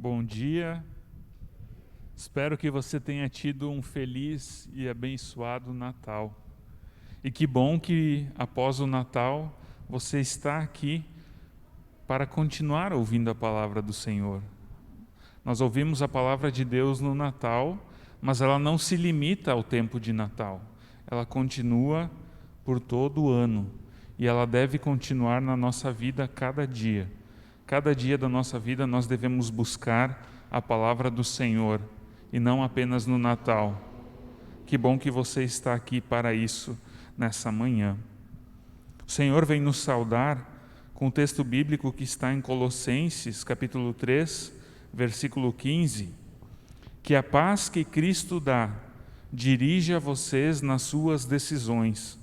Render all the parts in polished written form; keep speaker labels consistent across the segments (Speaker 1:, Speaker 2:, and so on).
Speaker 1: Bom dia. Espero que você tenha tido um feliz e abençoado Natal. E que bom que após o Natal você está aqui para continuar ouvindo a palavra do Senhor. Nós ouvimos a palavra de Deus no Natal, mas ela não se limita ao tempo de Natal. Ela continua por todo o ano e ela deve continuar na nossa vida cada dia. Cada dia da nossa vida nós devemos buscar a palavra do Senhor e não apenas no Natal. Que bom que você está aqui para isso nessa manhã. O Senhor vem nos saudar com o texto bíblico que está em Colossenses, capítulo 3, versículo 15, que a paz que Cristo dá dirige a vocês nas suas decisões,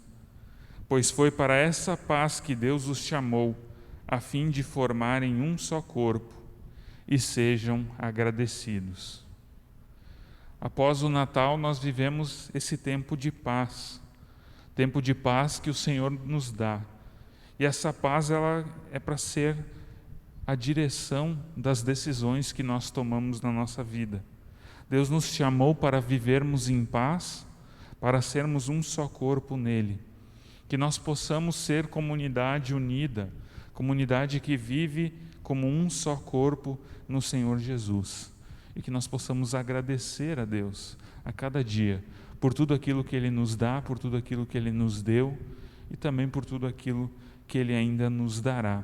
Speaker 1: pois foi para essa paz que Deus os chamou, a fim de formarem um só corpo, e sejam agradecidos. Após o Natal, nós vivemos esse tempo de paz que o Senhor nos dá. E essa paz, ela é para ser a direção das decisões que nós tomamos na nossa vida. Deus nos chamou para vivermos em paz, para sermos um só corpo nele. Que nós possamos ser comunidade unida, comunidade que vive como um só corpo no Senhor Jesus. E que nós possamos agradecer a Deus a cada dia por tudo aquilo que Ele nos dá, por tudo aquilo que Ele nos deu e também por tudo aquilo que Ele ainda nos dará.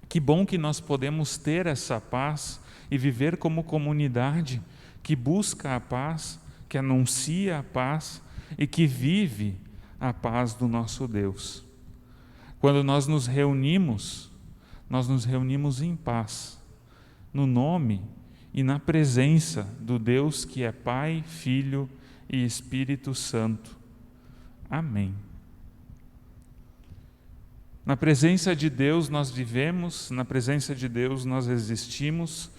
Speaker 1: Que bom que nós podemos ter essa paz e viver como comunidade que busca a paz, que anuncia a paz e que vive a paz do nosso Deus. Quando nós nos reunimos em paz, no nome e na presença do Deus que é Pai, Filho e Espírito Santo. Amém. Na presença de Deus nós vivemos, na presença de Deus nós existimos,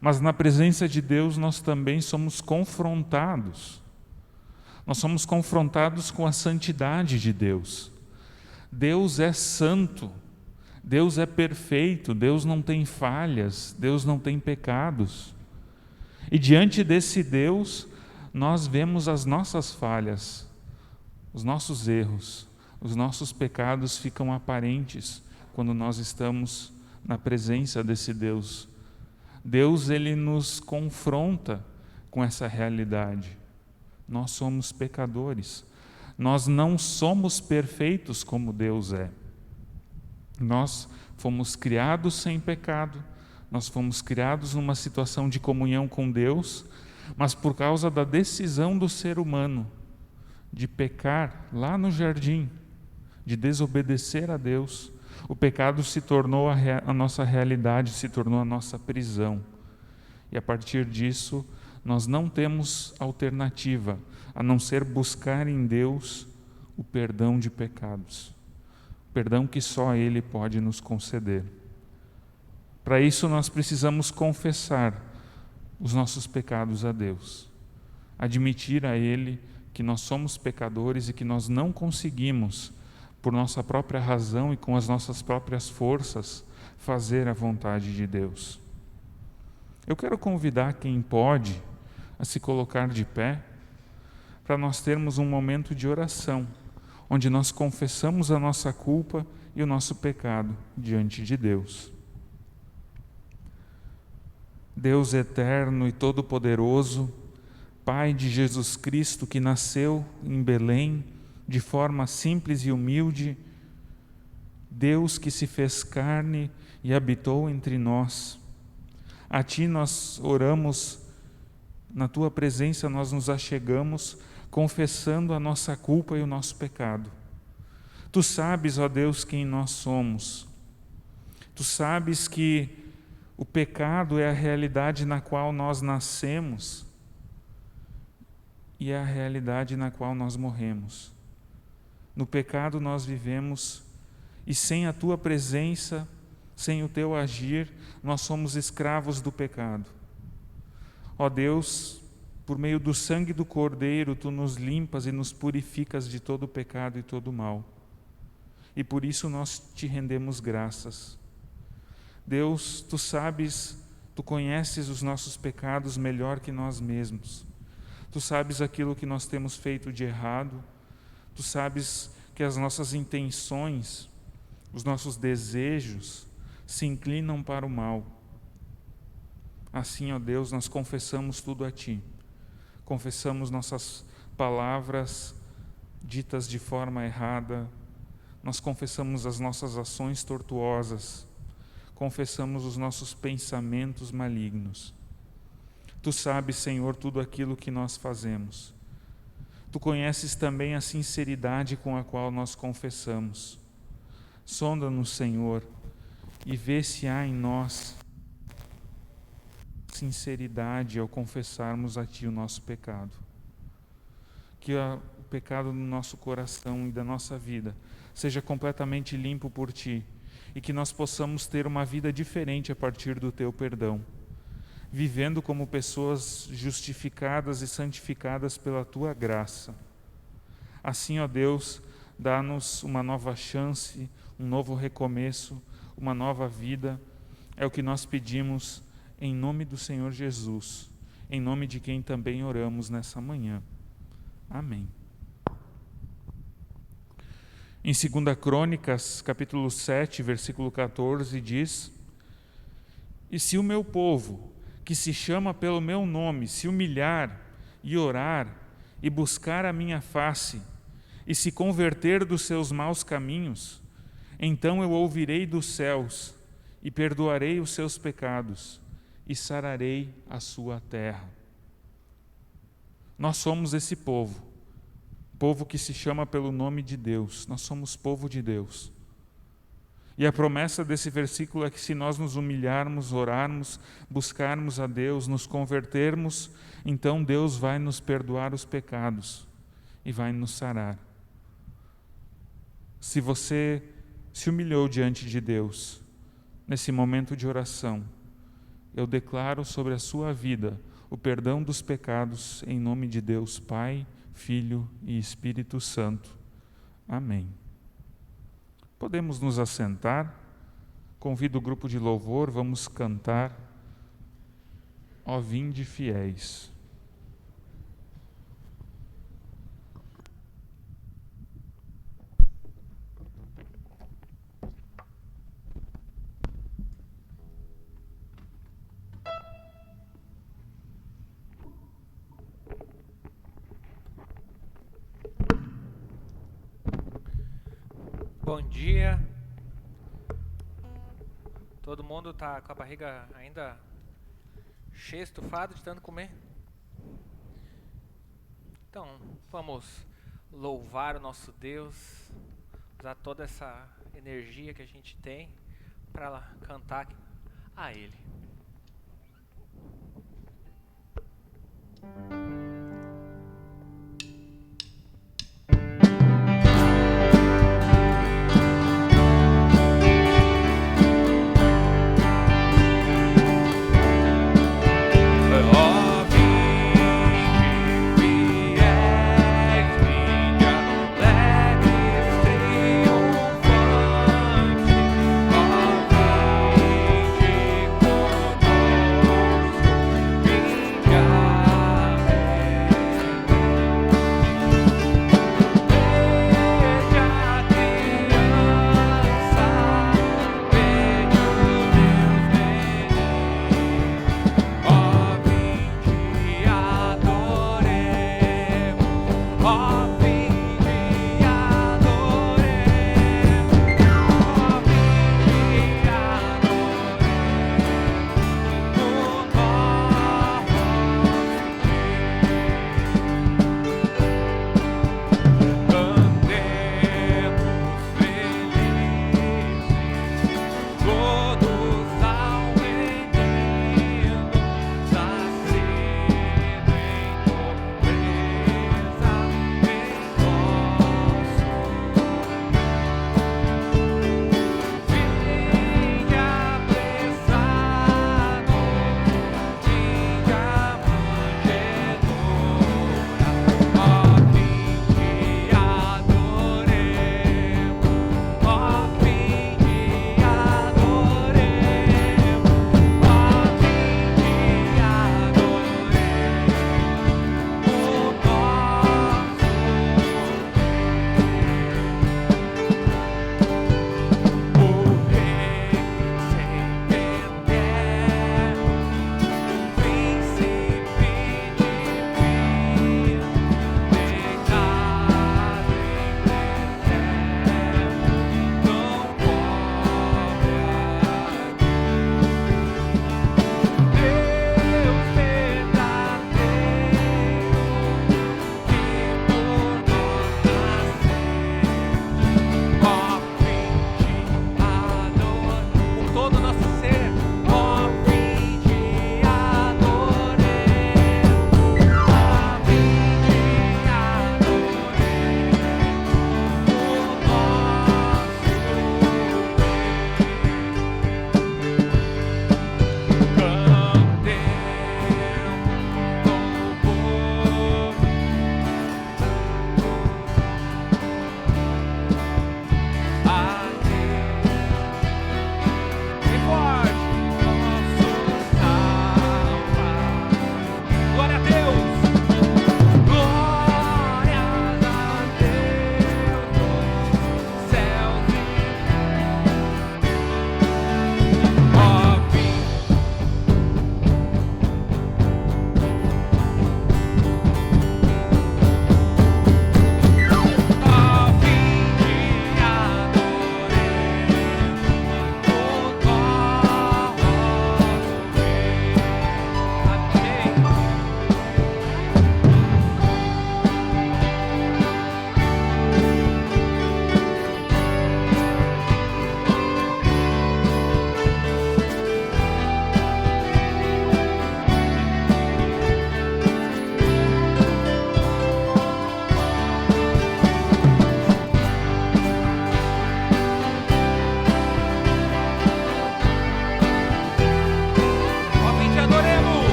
Speaker 1: mas na presença de Deus nós também somos confrontados. Nós somos confrontados com a santidade de Deus. Deus é santo, Deus é perfeito, Deus não tem falhas, Deus não tem pecados. E diante desse Deus, nós vemos as nossas falhas, os nossos erros, os nossos pecados ficam aparentes quando nós estamos na presença desse Deus. Deus, Ele nos confronta com essa realidade. Nós somos pecadores. Nós não somos perfeitos como Deus é. Nós fomos criados sem pecado, nós fomos criados numa situação de comunhão com Deus, mas por causa da decisão do ser humano de pecar lá no jardim, de desobedecer a Deus, o pecado se tornou a nossa realidade, se tornou a nossa prisão. E a partir disso, nós não temos alternativa a não ser buscar em Deus o perdão de pecados, perdão que só Ele pode nos conceder. Para isso nós precisamos confessar os nossos pecados a Deus, admitir a Ele que nós somos pecadores e que nós não conseguimos, por nossa própria razão e com as nossas próprias forças, fazer a vontade de Deus. Eu quero convidar quem pode a se colocar de pé, para nós termos um momento de oração, onde nós confessamos a nossa culpa e o nosso pecado diante de Deus. Deus eterno e todo-poderoso, Pai de Jesus Cristo, que nasceu em Belém de forma simples e humilde, Deus que se fez carne e habitou entre nós. A Ti nós oramos, na Tua presença nós nos achegamos, confessando a nossa culpa e o nosso pecado. Tu sabes, ó Deus, quem nós somos. Tu sabes que o pecado é a realidade na qual nós nascemos e é a realidade na qual nós morremos. No pecado nós vivemos e sem a Tua presença, sem o Teu agir, nós somos escravos do pecado. Ó Deus, por meio do sangue do Cordeiro, Tu nos limpas e nos purificas de todo o pecado e todo o mal. E por isso nós Te rendemos graças. Deus, Tu sabes Tu conheces os nossos pecados melhor que nós mesmos. Tu sabes aquilo que nós temos feito de errado. Tu sabes que as nossas intenções, os nossos desejos se inclinam para o mal. Assim, ó Deus, nós confessamos tudo a Ti. Confessamos nossas palavras ditas de forma errada. Nós confessamos as nossas ações tortuosas. Confessamos os nossos pensamentos malignos. Tu sabes, Senhor, tudo aquilo que nós fazemos. Tu conheces também a sinceridade com a qual nós confessamos. Sonda-nos, Senhor, e vê se há em nós sinceridade ao confessarmos a Ti o nosso pecado. Que o pecado no nosso coração e da nossa vida seja completamente limpo por Ti e que nós possamos ter uma vida diferente a partir do Teu perdão, vivendo como pessoas justificadas e santificadas pela Tua graça. Assim, ó Deus, dá-nos uma nova chance, um novo recomeço, uma nova vida. É o que nós pedimos em nome do Senhor Jesus, em nome de quem também oramos nessa manhã. Amém. Em 2 Crônicas, capítulo 7, versículo 14, diz: E se o meu povo, que se chama pelo meu nome, se humilhar e orar e buscar a minha face e se converter dos seus maus caminhos, então eu ouvirei dos céus e perdoarei os seus pecados e sararei a sua terra. Nós somos esse povo que se chama pelo nome de Deus. Nós somos povo de Deus. E a promessa desse versículo é que se nós nos humilharmos, orarmos, buscarmos a Deus, nos convertermos, então Deus vai nos perdoar os pecados e vai nos sarar. Se você se humilhou diante de Deus, nesse momento de oração, eu declaro sobre a sua vida o perdão dos pecados em nome de Deus Pai, Filho e Espírito Santo. Amém. Podemos nos assentar. Convido o grupo de louvor, vamos cantar Ó Vinde Fiéis.
Speaker 2: Bom dia. Todo mundo está com a barriga ainda cheia, estufada de tanto comer? Então, vamos louvar o nosso Deus, usar toda essa energia que a gente tem para cantar a Ele.
Speaker 3: Triunfante, ó, vinde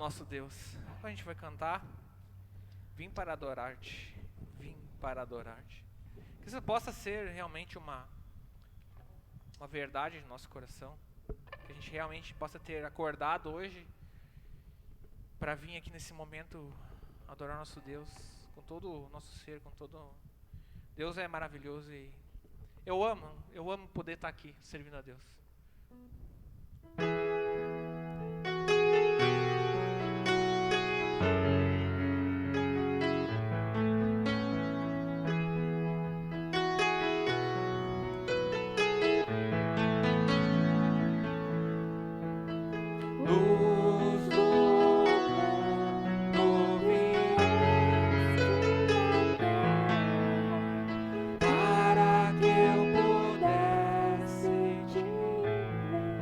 Speaker 2: nosso Deus. A gente vai cantar Vim para adorar-te, vim para adorar-te. Que isso possa ser realmente uma verdade no nosso coração. Que a gente realmente possa ter acordado hoje para vir aqui nesse momento adorar nosso Deus com todo o nosso ser, com todo... Deus é maravilhoso e eu amo poder estar aqui servindo a Deus.
Speaker 3: Para que eu pudesse te ver.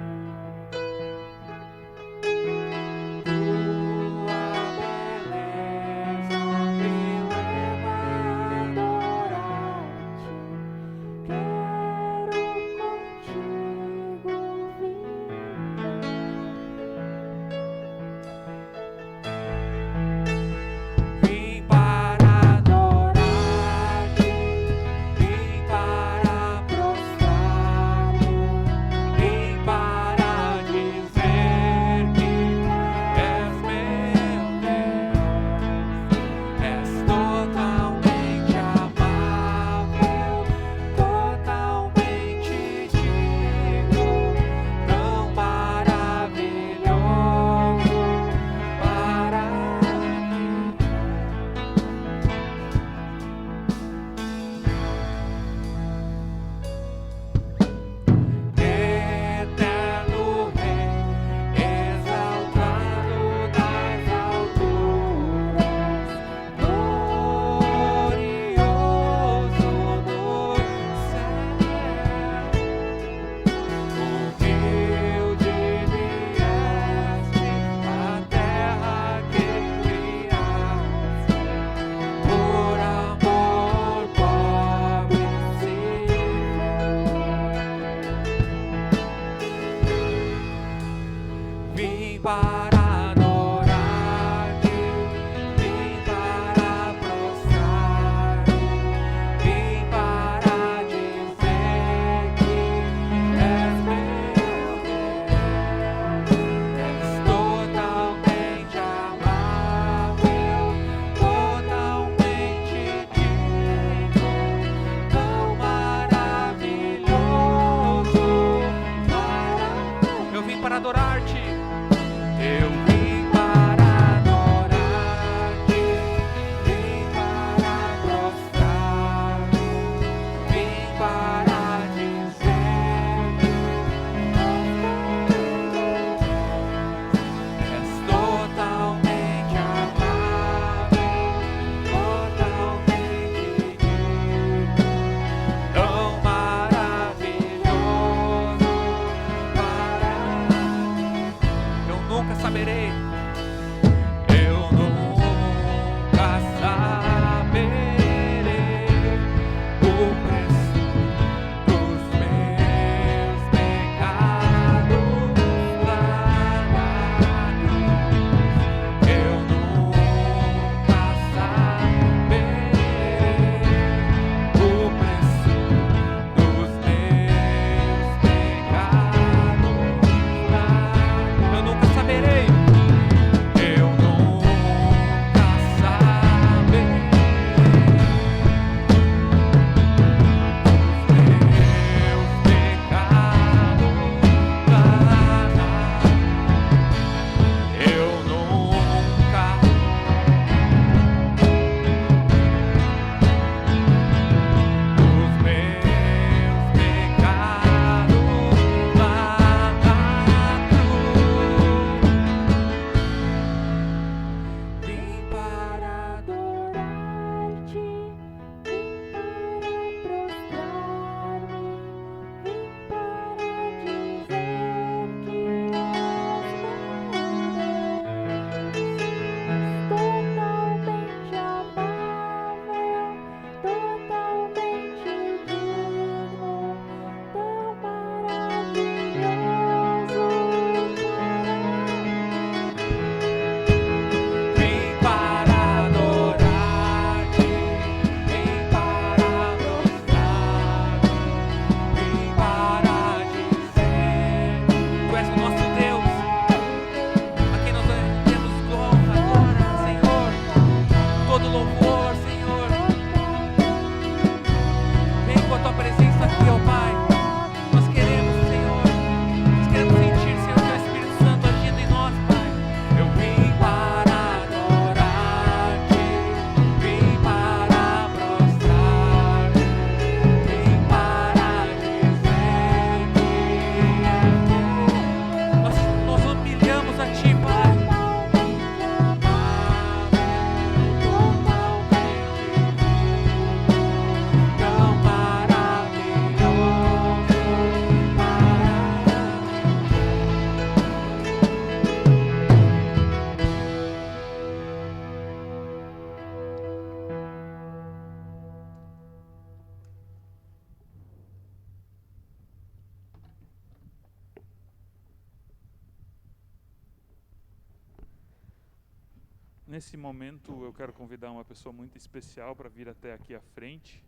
Speaker 1: Nesse momento eu quero convidar uma pessoa muito especial para vir até aqui à frente.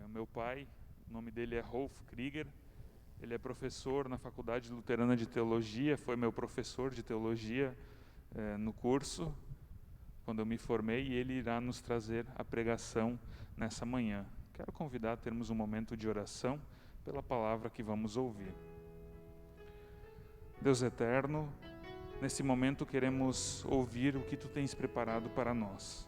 Speaker 1: O meu pai, o nome dele é Rolf Krieger. Ele é professor na Faculdade Luterana de Teologia, foi meu professor de teologia no curso, quando eu me formei, e ele irá nos trazer a pregação nessa manhã. Quero convidar a termos um momento de oração pela palavra que vamos ouvir. Deus eterno, nesse momento queremos ouvir o que Tu tens preparado para nós.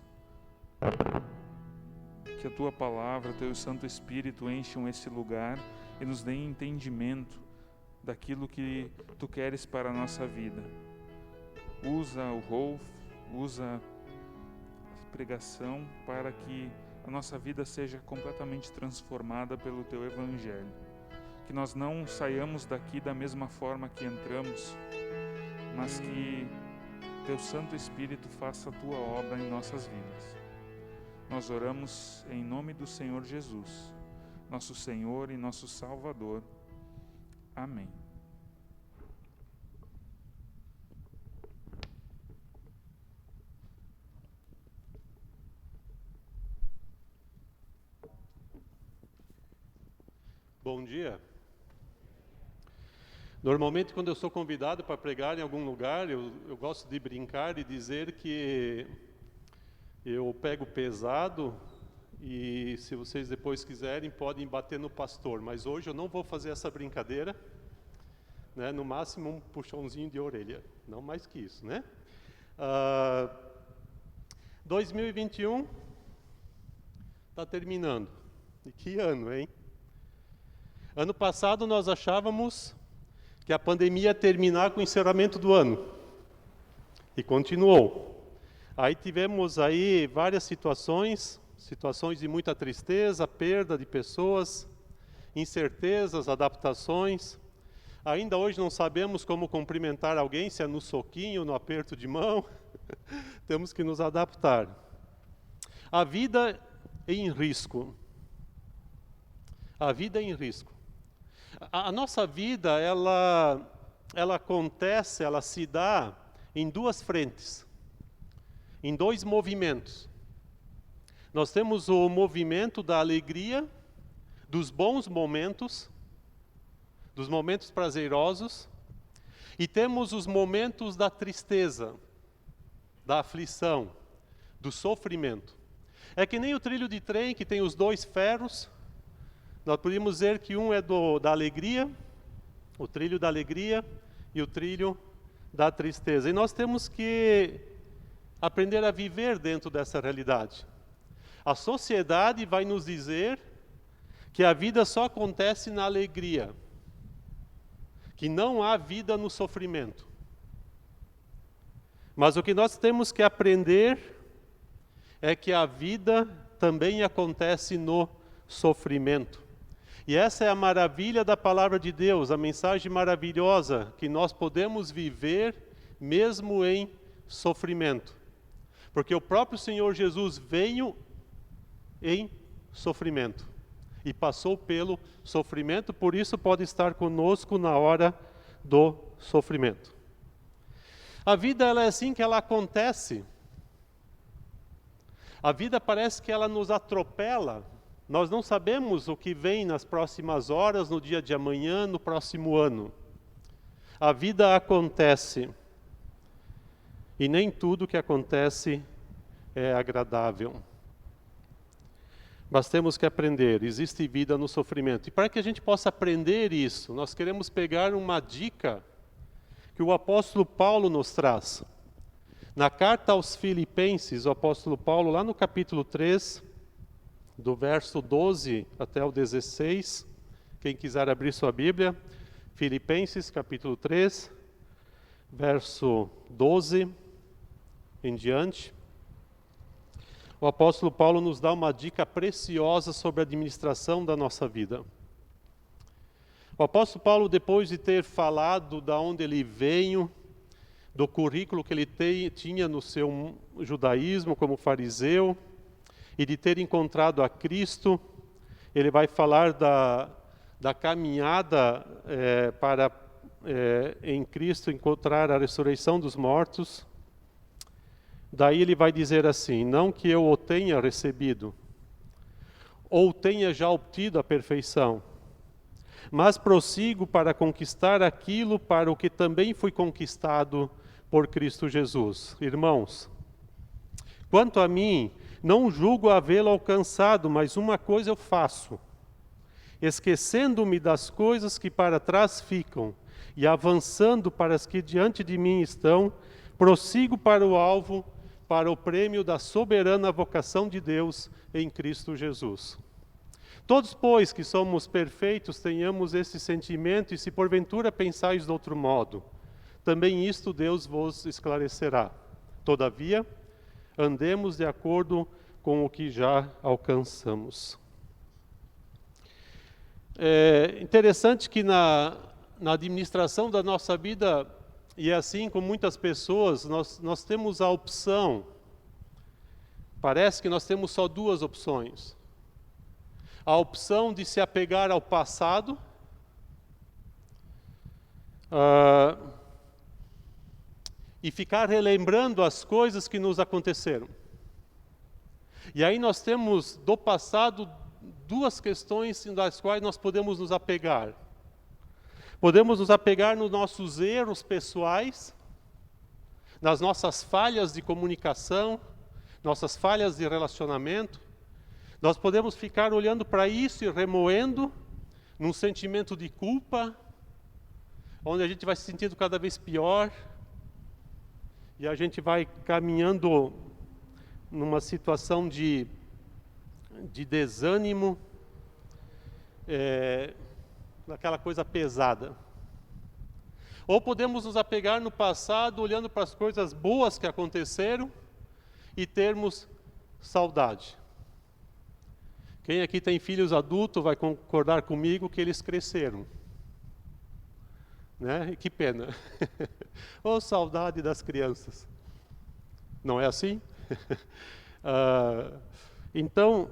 Speaker 1: Que a Tua palavra, o Teu Santo Espírito encham esse lugar e nos deem entendimento daquilo que Tu queres para a nossa vida. Usa o Rolf, usa a pregação para que a nossa vida seja completamente transformada pelo Teu Evangelho. Que nós não saiamos daqui da mesma forma que entramos, mas que Teu Santo Espírito faça a Tua obra em nossas vidas. Nós oramos em nome do Senhor Jesus, nosso Senhor e nosso Salvador. Amém.
Speaker 3: Bom dia. Normalmente, quando eu sou convidado para pregar em algum lugar, eu gosto de brincar e dizer que eu pego pesado e, se vocês depois quiserem, podem bater no pastor. Mas hoje eu não vou fazer essa brincadeira, né? No máximo um puxãozinho de orelha, não mais que isso, né? 2021 está terminando. E que ano, hein? Ano passado nós achávamos que a pandemia ia terminar com o encerramento do ano. E continuou. Aí tivemos aí várias situações de muita tristeza, perda de pessoas, incertezas, adaptações. Ainda hoje não sabemos como cumprimentar alguém, se é no soquinho, no aperto de mão. Temos que nos adaptar. A vida em risco. A vida em risco. A nossa vida, ela acontece, ela se dá em duas frentes, em dois movimentos. Nós temos o movimento da alegria, dos bons momentos, dos momentos prazerosos, e temos os momentos da tristeza, da aflição, do sofrimento. É que nem o trilho de trem que tem os dois ferros. Nós podemos dizer que um é da alegria, o trilho da alegria, e o trilho da tristeza. E nós temos que aprender a viver dentro dessa realidade. A sociedade vai nos dizer que a vida só acontece na alegria, que não há vida no sofrimento. Mas o que nós temos que aprender é que a vida também acontece no sofrimento. E essa é a maravilha da palavra de Deus, a mensagem maravilhosa, que nós podemos viver mesmo em sofrimento. Porque o próprio Senhor Jesus veio em sofrimento e passou pelo sofrimento, por isso pode estar conosco na hora do sofrimento. A vida ela é assim que ela acontece. A vida parece que ela nos atropela. Nós não sabemos o que vem nas próximas horas, no dia de amanhã, no próximo ano. A vida acontece. E nem tudo que acontece é agradável. Mas temos que aprender, existe vida no sofrimento. E para que a gente possa aprender isso, nós queremos pegar uma dica que o apóstolo Paulo nos traz. Na carta aos Filipenses, o apóstolo Paulo, lá no capítulo 3, do verso 12 até o 16, quem quiser abrir sua Bíblia, Filipenses capítulo 3, verso 12 em diante. O apóstolo Paulo nos dá uma dica preciosa sobre a administração da nossa vida. O apóstolo Paulo, depois de ter falado de onde ele veio, do currículo que ele tinha no seu judaísmo como fariseu, e de ter encontrado a Cristo, ele vai falar da caminhada para em Cristo encontrar a ressurreição dos mortos. Daí ele vai dizer assim: não que eu o tenha recebido, ou tenha já obtido a perfeição, mas prossigo para conquistar aquilo para o que também fui conquistado por Cristo Jesus. Irmãos, quanto a mim, não julgo havê-lo alcançado, mas uma coisa eu faço, esquecendo-me das coisas que para trás ficam e avançando para as que diante de mim estão, prossigo para o alvo, para o prêmio da soberana vocação de Deus em Cristo Jesus. Todos, pois, que somos perfeitos, tenhamos esse sentimento, e se porventura pensais de outro modo, também isto Deus vos esclarecerá. Todavia, andemos de acordo com o que já alcançamos. É interessante que na administração da nossa vida, e é assim com muitas pessoas, nós temos a opção, parece que nós temos só duas opções. A opção de se apegar ao passado, e ficar relembrando as coisas que nos aconteceram. E aí nós temos do passado duas questões das quais nós podemos nos apegar. Podemos nos apegar nos nossos erros pessoais, nas nossas falhas de comunicação, nossas falhas de relacionamento. Nós podemos ficar olhando para isso e remoendo num sentimento de culpa, onde a gente vai se sentindo cada vez pior, e a gente vai caminhando numa situação de desânimo, naquela coisa pesada. Ou podemos nos apegar no passado, olhando para as coisas boas que aconteceram e termos saudade. Quem aqui tem filhos adultos vai concordar comigo que eles cresceram. Né? E que pena. Oh, saudade das crianças. Não é assim? Então,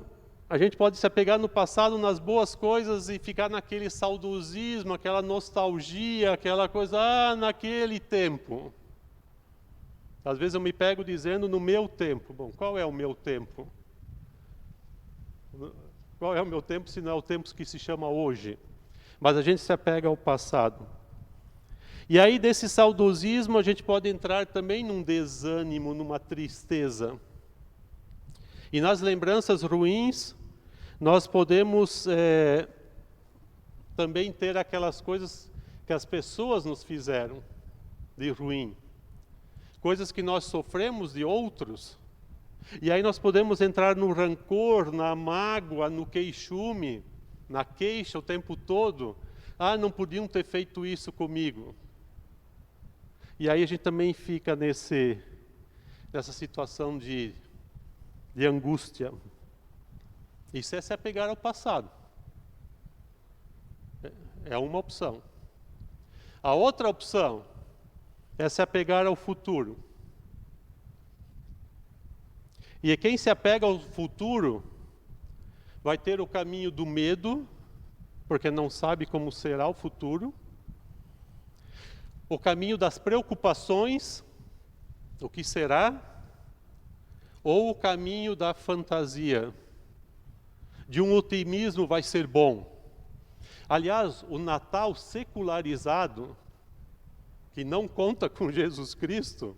Speaker 3: a gente pode se apegar no passado, nas boas coisas, e ficar naquele saudosismo, aquela nostalgia, aquela coisa, naquele tempo. Às vezes eu me pego dizendo, no meu tempo. Bom, qual é o meu tempo? Qual é o meu tempo, se não é o tempo que se chama hoje? Mas a gente se apega ao passado. E aí, desse saudosismo, a gente pode entrar também num desânimo, numa tristeza. E nas lembranças ruins, nós podemos também ter aquelas coisas que as pessoas nos fizeram de ruim. Coisas que nós sofremos de outros. E aí nós podemos entrar no rancor, na mágoa, no queixume, na queixa o tempo todo. Ah, não podiam ter feito isso comigo. E aí a gente também fica nessa situação de angústia. Isso é se apegar ao passado. É uma opção. A outra opção é se apegar ao futuro. E quem se apega ao futuro vai ter o caminho do medo, porque não sabe como será o futuro. O caminho das preocupações, o que será, ou o caminho da fantasia, de um otimismo vai ser bom. Aliás, o Natal secularizado, que não conta com Jesus Cristo,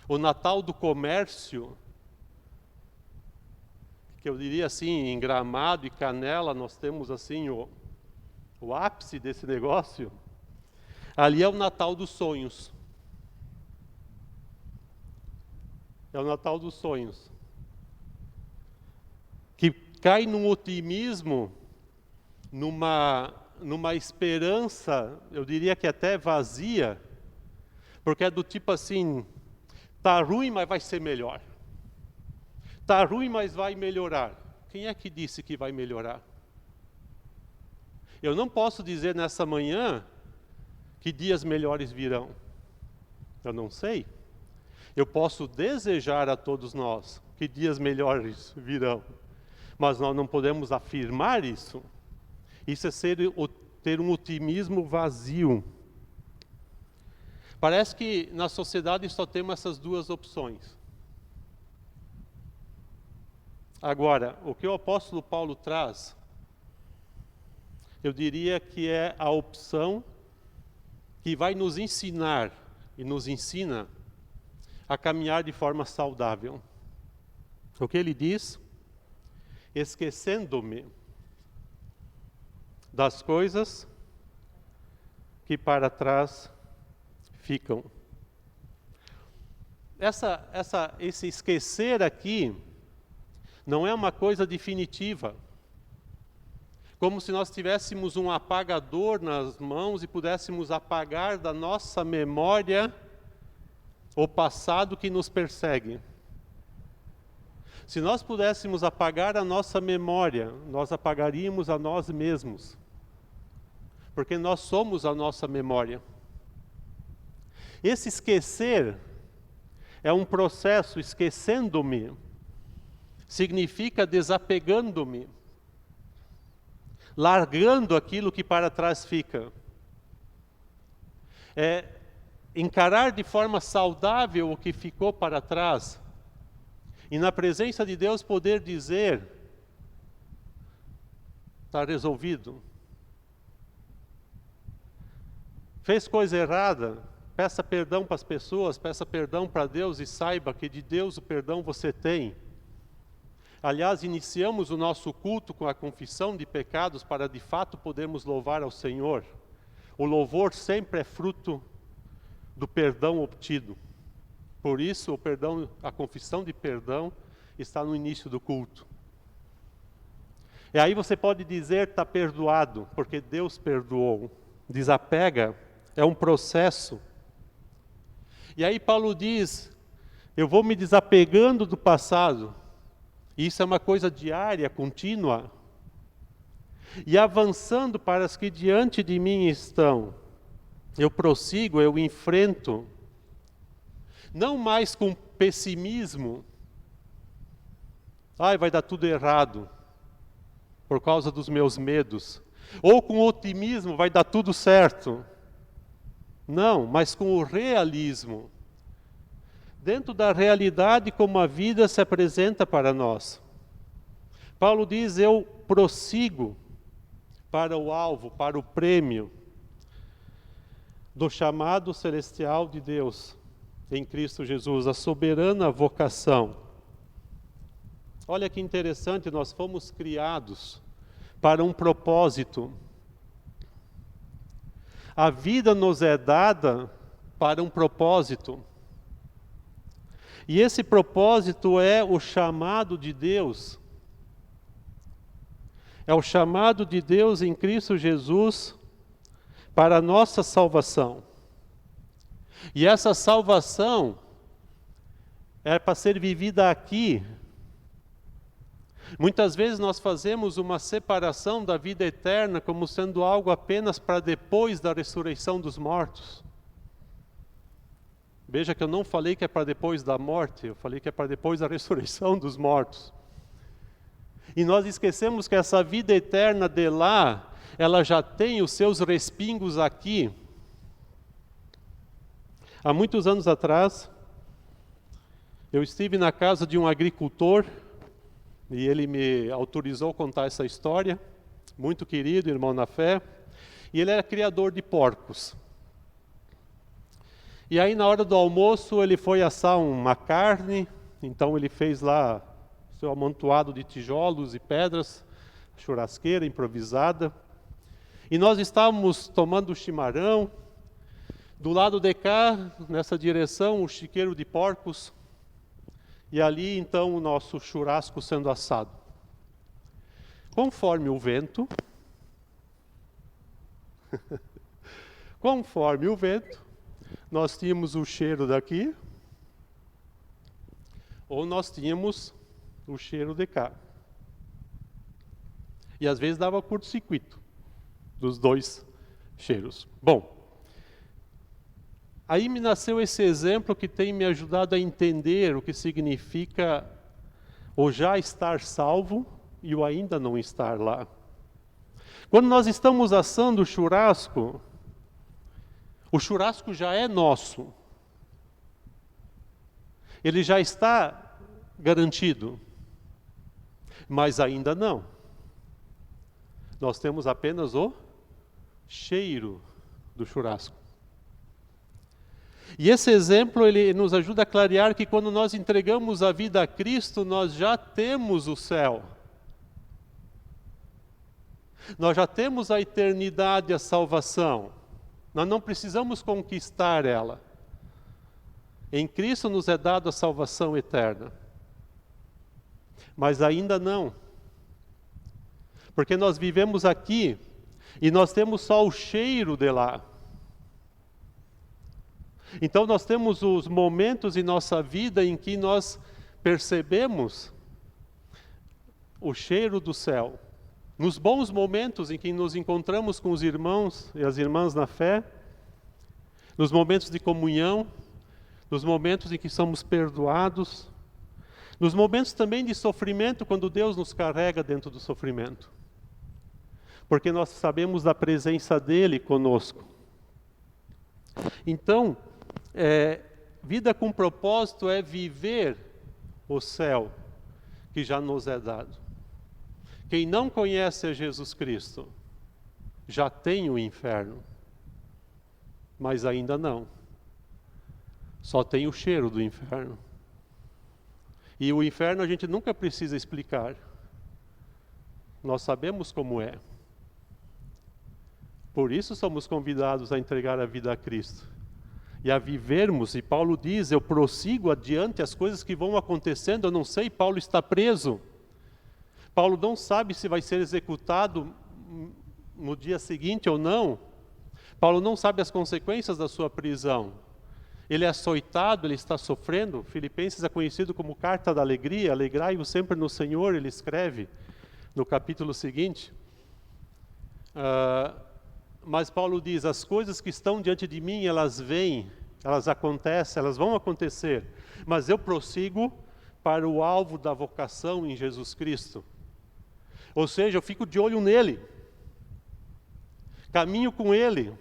Speaker 3: o Natal do comércio, que eu diria assim, em Gramado e Canela, nós temos assim o ápice desse negócio. Ali é o Natal dos sonhos. É o Natal dos sonhos. Que cai num otimismo, numa esperança, eu diria que até vazia, porque é do tipo assim, tá ruim, mas vai ser melhor. Tá ruim, mas vai melhorar. Quem é que disse que vai melhorar? Eu não posso dizer nessa manhã que dias melhores virão. Eu não sei. Eu posso desejar a todos nós que dias melhores virão, mas nós não podemos afirmar isso. Isso é ter um otimismo vazio. Parece que na sociedade só temos essas duas opções. Agora, o que o apóstolo Paulo traz, eu diria que é a opção que vai nos ensinar e nos ensina a caminhar de forma saudável. O que ele diz? Esquecendo-me das coisas que para trás ficam. Esse esquecer aqui não é uma coisa definitiva, como se nós tivéssemos um apagador nas mãos e pudéssemos apagar da nossa memória o passado que nos persegue. Se nós pudéssemos apagar a nossa memória, nós apagaríamos a nós mesmos, porque nós somos a nossa memória. Esse esquecer é um processo, esquecendo-me, significa desapegando-me, largando aquilo que para trás fica. É encarar de forma saudável o que ficou para trás e na presença de Deus poder dizer: está resolvido. Fez coisa errada, peça perdão para as pessoas, peça perdão para Deus e saiba que de Deus o perdão você tem. Aliás, iniciamos o nosso culto com a confissão de pecados para de fato podermos louvar ao Senhor. O louvor sempre é fruto do perdão obtido. Por isso, o perdão, a confissão de perdão está no início do culto. E aí você pode dizer: está perdoado, porque Deus perdoou. Desapega, é um processo. E aí Paulo diz: eu vou me desapegando do passado. Isso é uma coisa diária, contínua. E avançando para as que diante de mim estão. Eu prossigo, eu enfrento. Não mais com pessimismo. Ai, vai dar tudo errado, por causa dos meus medos. Ou com otimismo, vai dar tudo certo. Não, mas com o realismo. Dentro da realidade como a vida se apresenta para nós. Paulo diz: eu prossigo para o alvo, para o prêmio do chamado celestial de Deus em Cristo Jesus, a soberana vocação. Olha que interessante, nós fomos criados para um propósito. A vida nos é dada para um propósito. E esse propósito é o chamado de Deus. É o chamado de Deus em Cristo Jesus para a nossa salvação. E essa salvação é para ser vivida aqui. Muitas vezes nós fazemos uma separação da vida eterna como sendo algo apenas para depois da ressurreição dos mortos. Veja que eu não falei que é para depois da morte, eu falei que é para depois da ressurreição dos mortos. E nós esquecemos que essa vida eterna de lá, ela já tem os seus respingos aqui. Há muitos anos atrás, eu estive na casa de um agricultor, e ele me autorizou a contar essa história, muito querido, irmão na fé, e ele era criador de porcos. E aí na hora do almoço ele foi assar uma carne, então ele fez lá seu amontoado de tijolos e pedras, churrasqueira improvisada, e nós estávamos tomando chimarrão, do lado de cá, nessa direção, o chiqueiro de porcos, e ali então o nosso churrasco sendo assado. Conforme o vento, nós tínhamos o cheiro daqui, ou nós tínhamos o cheiro de cá. E às vezes dava curto-circuito dos dois cheiros. Bom, aí me nasceu esse exemplo que tem me ajudado a entender o que significa o já estar salvo e o ainda não estar lá. Quando nós estamos assando o churrasco já é nosso. Ele já está garantido. Mas ainda não. Nós temos apenas o cheiro do churrasco. E esse exemplo, ele nos ajuda a clarear que quando nós entregamos a vida a Cristo, nós já temos o céu. Nós já temos a eternidade, a salvação. Nós não precisamos conquistar ela. Em Cristo nos é dada a salvação eterna. Mas ainda não. Porque nós vivemos aqui e nós temos só o cheiro de lá. Então nós temos os momentos em nossa vida em que nós percebemos o cheiro do céu. Nos bons momentos em que nos encontramos com os irmãos e as irmãs na fé, nos momentos de comunhão, nos momentos em que somos perdoados, nos momentos também de sofrimento, quando Deus nos carrega dentro do sofrimento. Porque nós sabemos da presença dEle conosco. Então, vida com propósito é viver o céu que já nos é dado. Quem não conhece a Jesus Cristo já tem o inferno, mas ainda não. Só tem o cheiro do inferno. E o inferno a gente nunca precisa explicar. Nós sabemos como é. Por isso somos convidados a entregar a vida a Cristo. E a vivermos, e Paulo diz, eu prossigo adiante as coisas que vão acontecendo, eu não sei, Paulo está preso. Paulo não sabe se vai ser executado no dia seguinte ou não. Paulo não sabe as consequências da sua prisão. Ele é açoitado, ele está sofrendo. Filipenses é conhecido como carta da alegria. Alegrai-vos sempre no Senhor, ele escreve no capítulo seguinte. Mas Paulo diz, as coisas que estão diante de mim, elas vêm, elas acontecem, elas vão acontecer. Mas eu prossigo para o alvo da vocação em Jesus Cristo. Ou seja, eu fico de olho nele. Caminho com ele.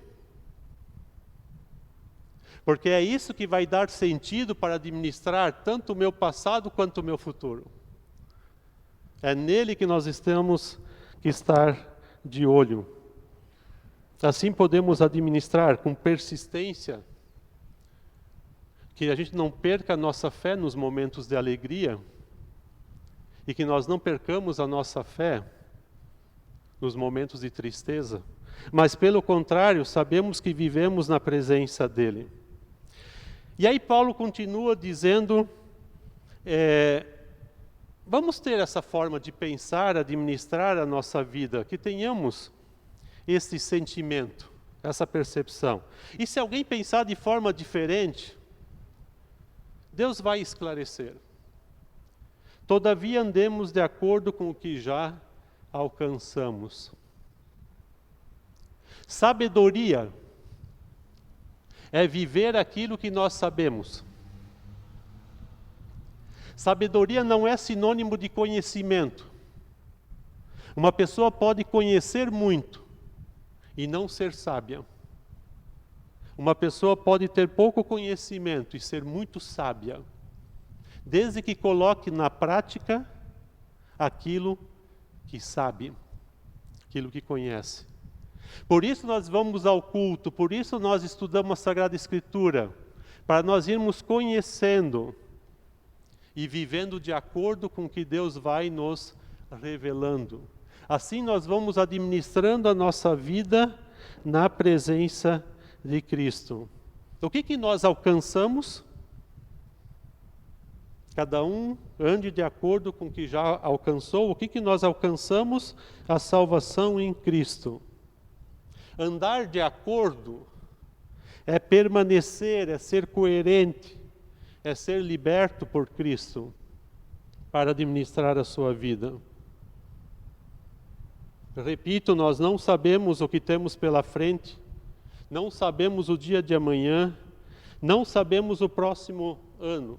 Speaker 3: Porque é isso que vai dar sentido para administrar tanto o meu passado quanto o meu futuro. É nele que nós temos que estar de olho. Assim podemos administrar com persistência, que a gente não perca a nossa fé nos momentos de alegria e que nós não percamos a nossa fé nos momentos de tristeza, mas pelo contrário, sabemos que vivemos na presença dele. E aí Paulo continua dizendo, vamos ter essa forma de pensar, administrar a nossa vida, que tenhamos esse sentimento, essa percepção. E se alguém pensar de forma diferente, Deus vai esclarecer. Todavia andemos de acordo com o que já alcançamos. Sabedoria é viver aquilo que nós sabemos. Sabedoria não é sinônimo de conhecimento. Uma pessoa pode conhecer muito e não ser sábia. Uma pessoa pode ter pouco conhecimento e ser muito sábia, desde que coloque na prática aquilo que sabe, aquilo que conhece. Por isso nós vamos ao culto, por isso nós estudamos a Sagrada Escritura, para nós irmos conhecendo e vivendo de acordo com o que Deus vai nos revelando. Assim nós vamos administrando a nossa vida na presença de Cristo. O que nós alcançamos? Cada um ande de acordo com o que já alcançou. O que nós alcançamos? A salvação em Cristo. Andar de acordo é permanecer, é ser coerente, é ser liberto por Cristo para administrar a sua vida. Repito, nós não sabemos o que temos pela frente, não sabemos o dia de amanhã, não sabemos o próximo ano,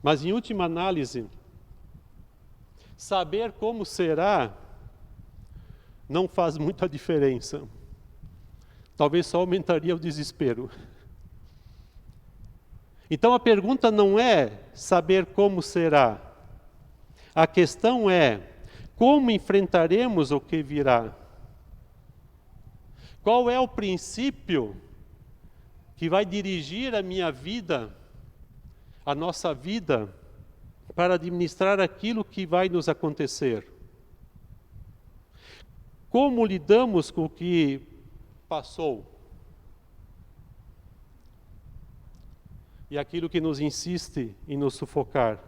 Speaker 3: mas em última análise, saber como será não faz muita diferença. Talvez só aumentaria o desespero. Então a pergunta não é saber como será. A questão é, como enfrentaremos o que virá? Qual é o princípio que vai dirigir a minha vida, a nossa vida, para administrar aquilo que vai nos acontecer? Como lidamos com o que passou? E aquilo que nos insiste em nos sufocar?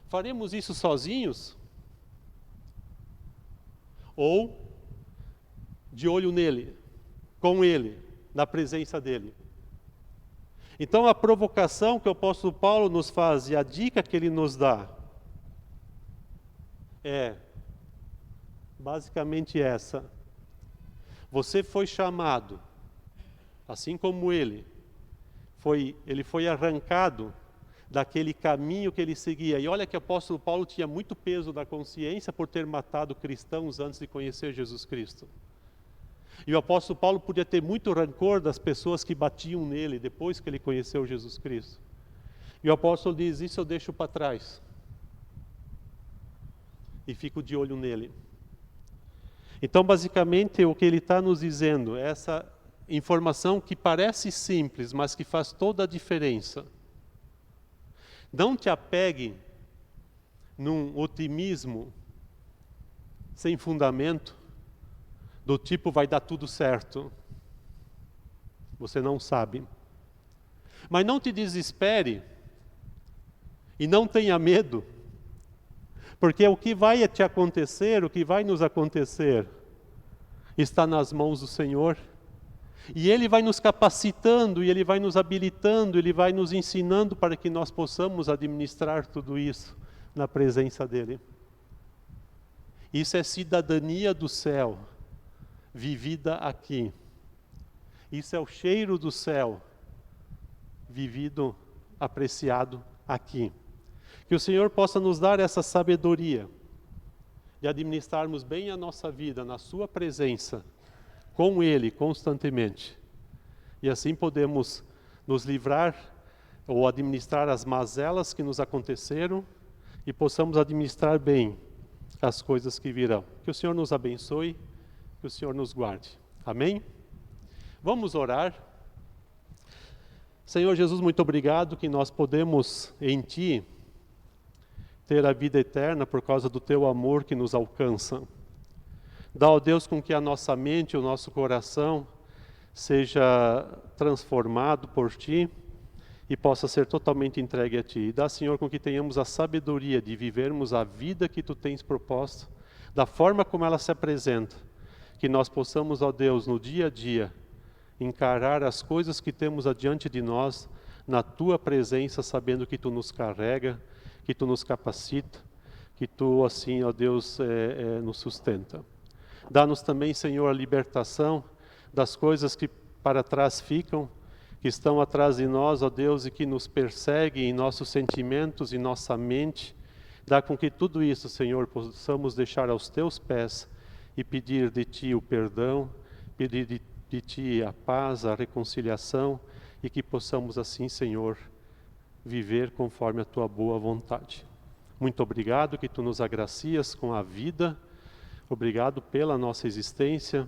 Speaker 3: Faremos isso sozinhos? Ou de olho nele, com ele, na presença dele? Então a provocação que o apóstolo Paulo nos faz e a dica que ele nos dá é basicamente essa: você foi chamado, assim como ele foi arrancado daquele caminho que ele seguia. E olha que o apóstolo Paulo tinha muito peso na consciência por ter matado cristãos antes de conhecer Jesus Cristo. E o apóstolo Paulo podia ter muito rancor das pessoas que batiam nele depois que ele conheceu Jesus Cristo. E o apóstolo diz: isso eu deixo para trás. E fico de olho nele. Então, basicamente, o que ele está nos dizendo, essa informação que parece simples, mas que faz toda a diferença. Não te apegue num otimismo sem fundamento, do tipo vai dar tudo certo. Você não sabe. Mas não te desespere e não tenha medo, porque o que vai te acontecer, o que vai nos acontecer, está nas mãos do Senhor. E Ele vai nos capacitando, e Ele vai nos habilitando, Ele vai nos ensinando para que nós possamos administrar tudo isso na presença dEle. Isso é cidadania do céu, vivida aqui. Isso é o cheiro do céu, vivido, apreciado aqui. Que o Senhor possa nos dar essa sabedoria de administrarmos bem a nossa vida na Sua presença, com Ele constantemente. E assim podemos nos livrar ou administrar as mazelas que nos aconteceram e possamos administrar bem as coisas que virão. Que o Senhor nos abençoe, que o Senhor nos guarde. Amém? Vamos orar. Senhor Jesus, muito obrigado que nós podemos em Ti ter a vida eterna por causa do Teu amor que nos alcança. Dá, ó Deus, com que a nossa mente, o nosso coração seja transformado por Ti e possa ser totalmente entregue a Ti. E dá, Senhor, com que tenhamos a sabedoria de vivermos a vida que Tu tens proposto, da forma como ela se apresenta, que nós possamos, ó Deus, no dia a dia, encarar as coisas que temos adiante de nós, na Tua presença, sabendo que Tu nos carrega, que Tu nos capacita, que Tu, assim, ó Deus, nos sustenta. Dá-nos também, Senhor, a libertação das coisas que para trás ficam, que estão atrás de nós, ó Deus, e que nos perseguem em nossos sentimentos, em nossa mente. Dá com que tudo isso, Senhor, possamos deixar aos Teus pés e pedir de Ti o perdão, pedir de Ti a paz, a reconciliação, e que possamos assim, Senhor, viver conforme a Tua boa vontade. Muito obrigado que Tu nos agracias com a vida. Obrigado pela nossa existência,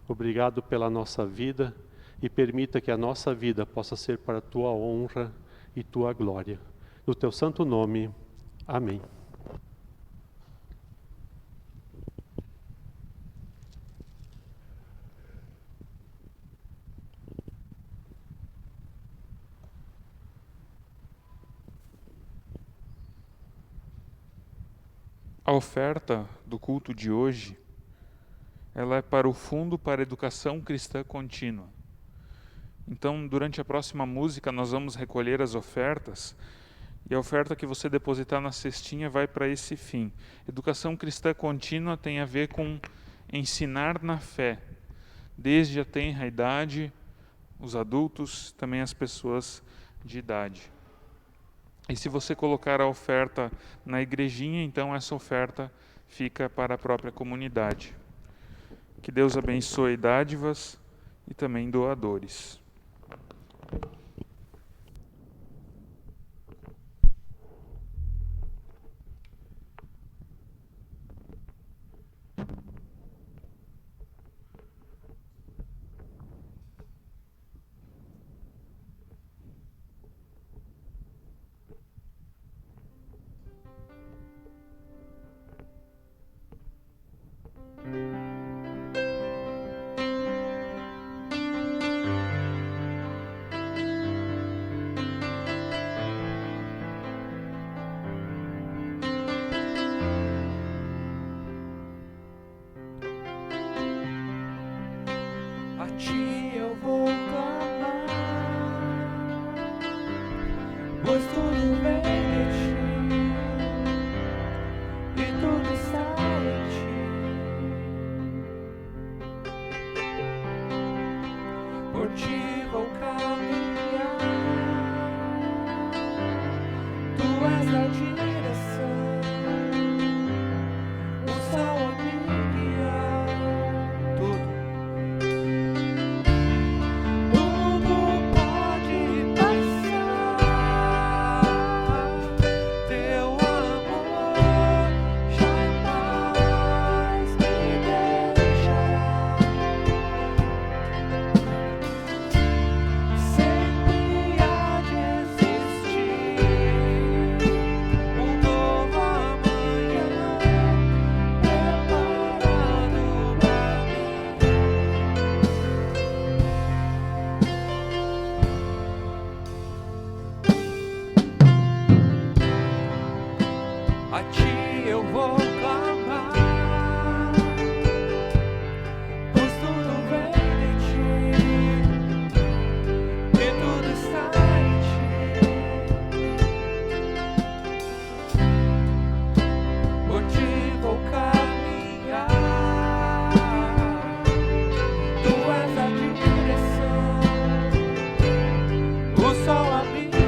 Speaker 3: obrigado pela nossa vida, e permita que a nossa vida possa ser para a Tua honra e Tua glória. No Teu santo nome, amém.
Speaker 1: A oferta do culto de hoje, ela é para o Fundo para a Educação Cristã Contínua. Então, durante a próxima música, nós vamos recolher as ofertas, e a oferta que você depositar na cestinha vai para esse fim. Educação Cristã Contínua tem a ver com ensinar na fé, desde a tenra idade, os adultos, também as pessoas de idade. E se você colocar a oferta na igrejinha, então essa oferta fica para a própria comunidade. Que Deus abençoe dádivas e também doadores.
Speaker 2: a ti eu vou clamar, pois tudo vem de ti, e tudo está em ti. Por ti vou caminhar, tu és a direção, o sol a me guiar.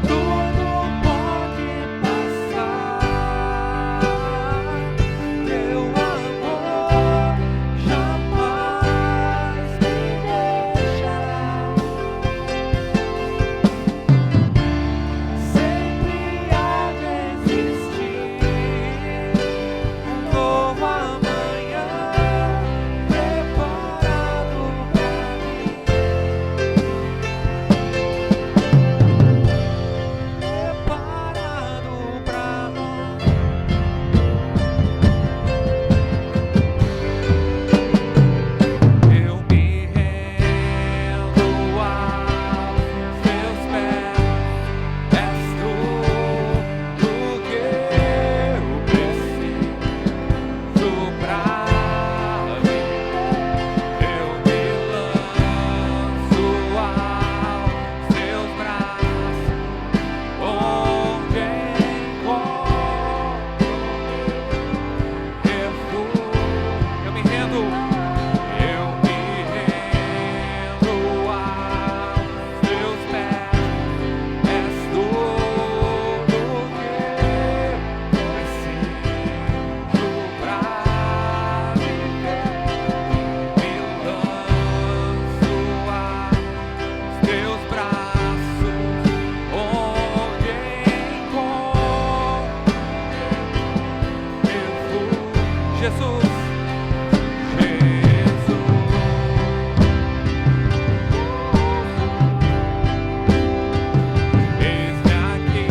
Speaker 2: Tudo pode passar, teu amor jamais me deixará. Sempre há de existir um novo amanhã preparado para mim, preparado para nós. Eu me rendo aos teus pés, és tudo que eu preciso pra viver. Eu me lanço aos teus braços, onde encontro refúgio. Eu me rendo aos teus pés, és tudo que eu preciso pra viver. Me lanço aos teus braços, onde encontro refúgio. Jesus, eis-me aqui. Eis-me aqui.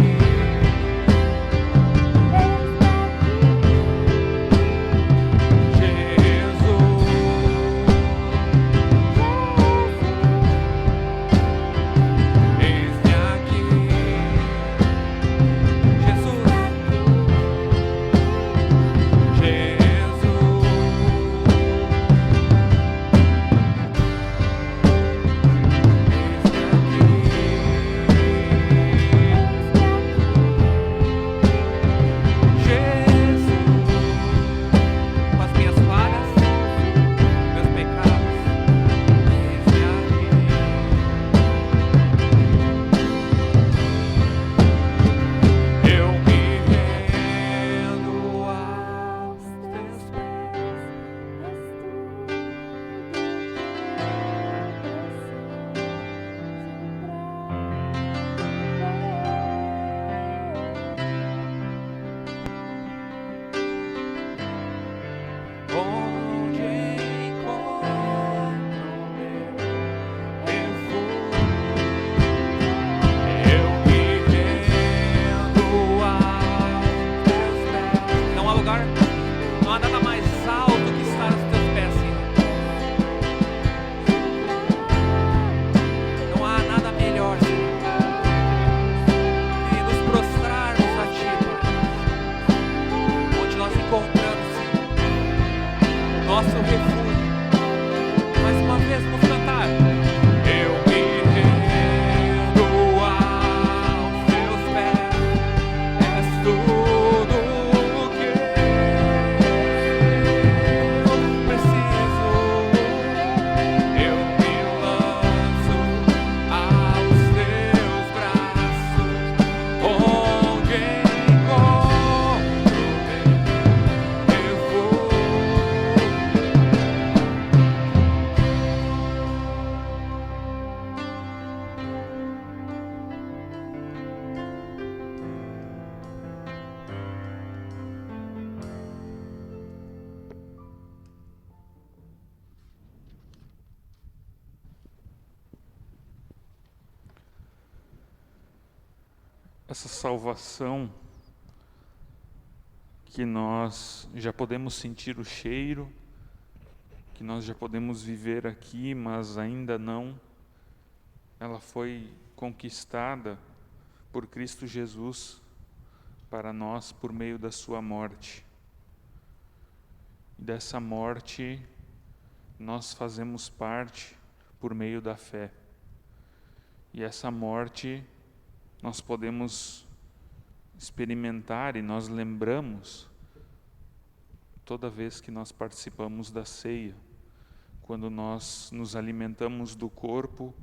Speaker 2: Jesus, com as minhas falhas, meus pecados, eis-me aqui. Eu me rendo aos teus pés, onde encontro meu refúgio. Eu me rendo aos teus pés. Não há lugar, não há nada mais alto que estar aos teus pés, Senhor. Não há nada melhor, Senhor, que nos prostrarmos a ti, Pai, onde nós encontramos, Senhor, o nosso refúgio. Mais uma vez vamos cantar. Eu me rendo aos teus pés, és tudo que eu preciso. Eu me lanço aos teus braços, onde encontro refúgio.
Speaker 1: Essa salvação que nós já podemos sentir o cheiro, que nós já podemos viver aqui, mas ainda não ela foi conquistada por Cristo Jesus para nós por meio da sua morte. E dessa morte nós fazemos parte por meio da fé. E essa morte nós podemos experimentar e nós lembramos toda vez que nós participamos da ceia, quando nós nos alimentamos do corpo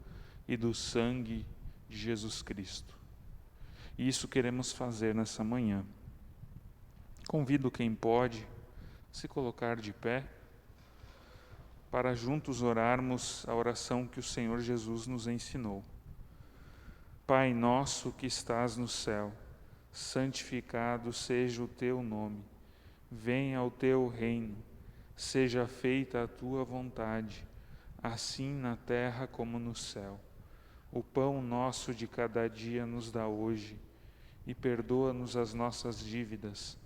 Speaker 1: e do sangue de Jesus Cristo. E isso queremos fazer nessa manhã. Convido quem pode se colocar de pé para juntos orarmos a oração que o Senhor Jesus nos ensinou. Pai nosso que estás no céu, santificado seja o teu nome. Venha o teu reino, seja feita a tua vontade, assim na terra como no céu. O pão nosso de cada dia nos dá hoje, e perdoa-nos as nossas dívidas,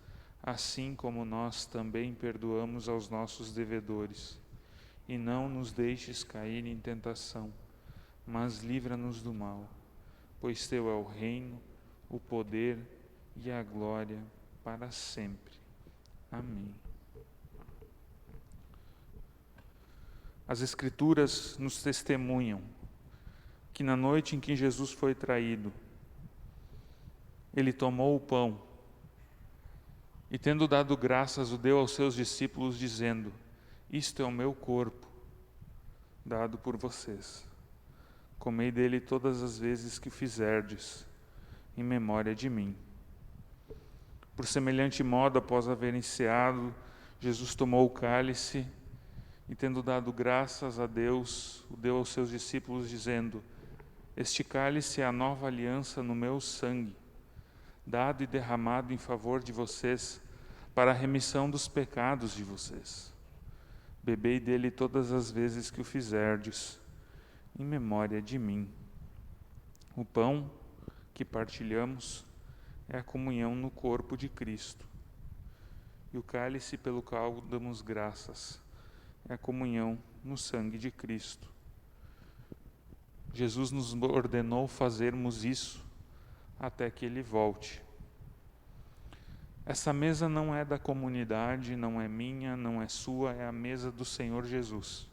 Speaker 1: assim como nós também perdoamos aos nossos devedores. E não nos deixes cair em tentação, mas livra-nos do mal, pois teu é o reino, o poder e a glória para sempre. Amém. As Escrituras nos testemunham que na noite em que Jesus foi traído, ele tomou o pão e, tendo dado graças, o deu aos seus discípulos, dizendo: isto é o meu corpo, dado por vocês. Comei dele todas as vezes que o fizerdes, em memória de mim. Por semelhante modo, após haverem ceado, Jesus tomou o cálice e, tendo dado graças a Deus, o deu aos seus discípulos, dizendo: este cálice é a nova aliança no meu sangue, dado e derramado em favor de vocês, para a remissão dos pecados de vocês. Bebei dele todas as vezes que o fizerdes, em memória de mim. O pão que partilhamos é a comunhão no corpo de Cristo. E o cálice pelo qual damos graças é a comunhão no sangue de Cristo. Jesus nos ordenou fazermos isso até que Ele volte. Essa mesa não é da comunidade, não é minha, não é sua, é a mesa do Senhor Jesus.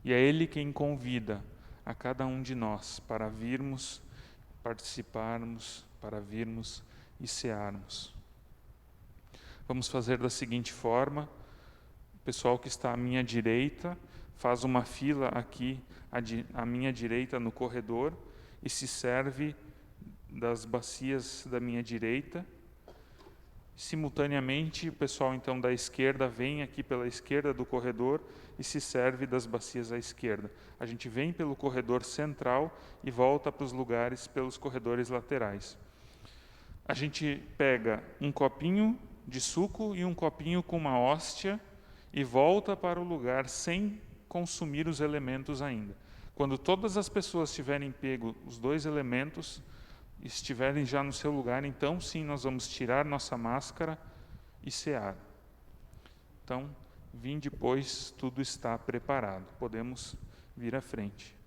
Speaker 1: E é Ele quem convida a cada um de nós para virmos, participarmos, para virmos e cearmos. Vamos fazer da seguinte forma: o pessoal que está à minha direita faz uma fila aqui à minha direita no corredor e se serve das bacias da minha direita. Simultaneamente, o pessoal então da esquerda vem aqui pela esquerda do corredor e se serve das bacias à esquerda. A gente vem pelo corredor central e volta para os lugares pelos corredores laterais. A gente pega um copinho de suco e um copinho com uma hóstia e volta para o lugar sem consumir os elementos ainda. Quando todas as pessoas tiverem pego os dois elementos, estiverem já no seu lugar, então sim, nós vamos tirar nossa máscara e cear. Então, vinde, pois, tudo está preparado. Podemos vir à frente.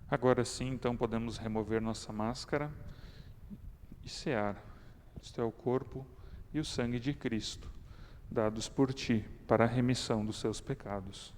Speaker 1: Agora sim, então, podemos remover nossa máscara e cear. Isto é o corpo e o sangue de Cristo, dados por ti para a remissão dos seus pecados.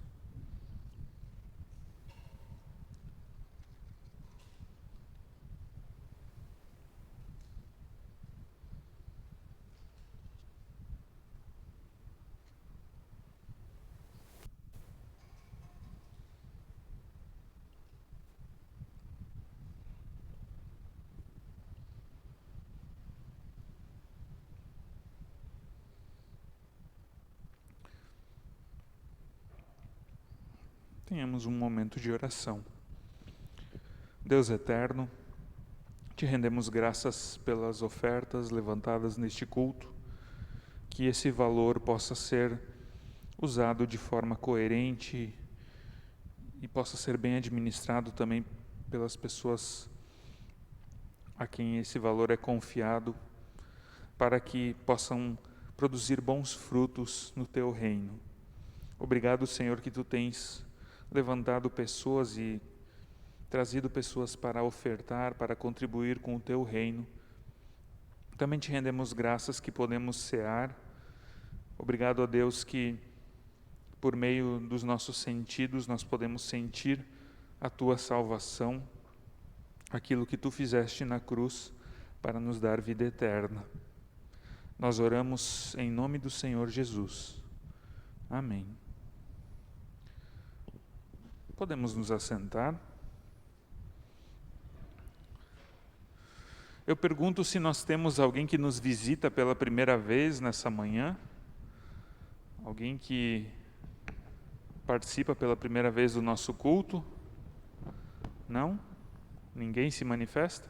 Speaker 1: Tenhamos um momento de oração. Deus eterno, te rendemos graças pelas ofertas levantadas neste culto, que esse valor possa ser usado de forma coerente e possa ser bem administrado também pelas pessoas a quem esse valor é confiado, para que possam produzir bons frutos no teu reino. Obrigado, Senhor, que tu tens levantado pessoas e trazido pessoas para ofertar, para contribuir com o teu reino. Também te rendemos graças que podemos cear. Obrigado a Deus que, por meio dos nossos sentidos, nós podemos sentir a tua salvação, aquilo que tu fizeste na cruz para nos dar vida eterna. Nós oramos em nome do Senhor Jesus. Amém. Podemos nos assentar. Eu pergunto se nós temos alguém que nos visita pela primeira vez nessa manhã. Alguém que participa pela primeira vez do nosso culto? Não? Ninguém se manifesta?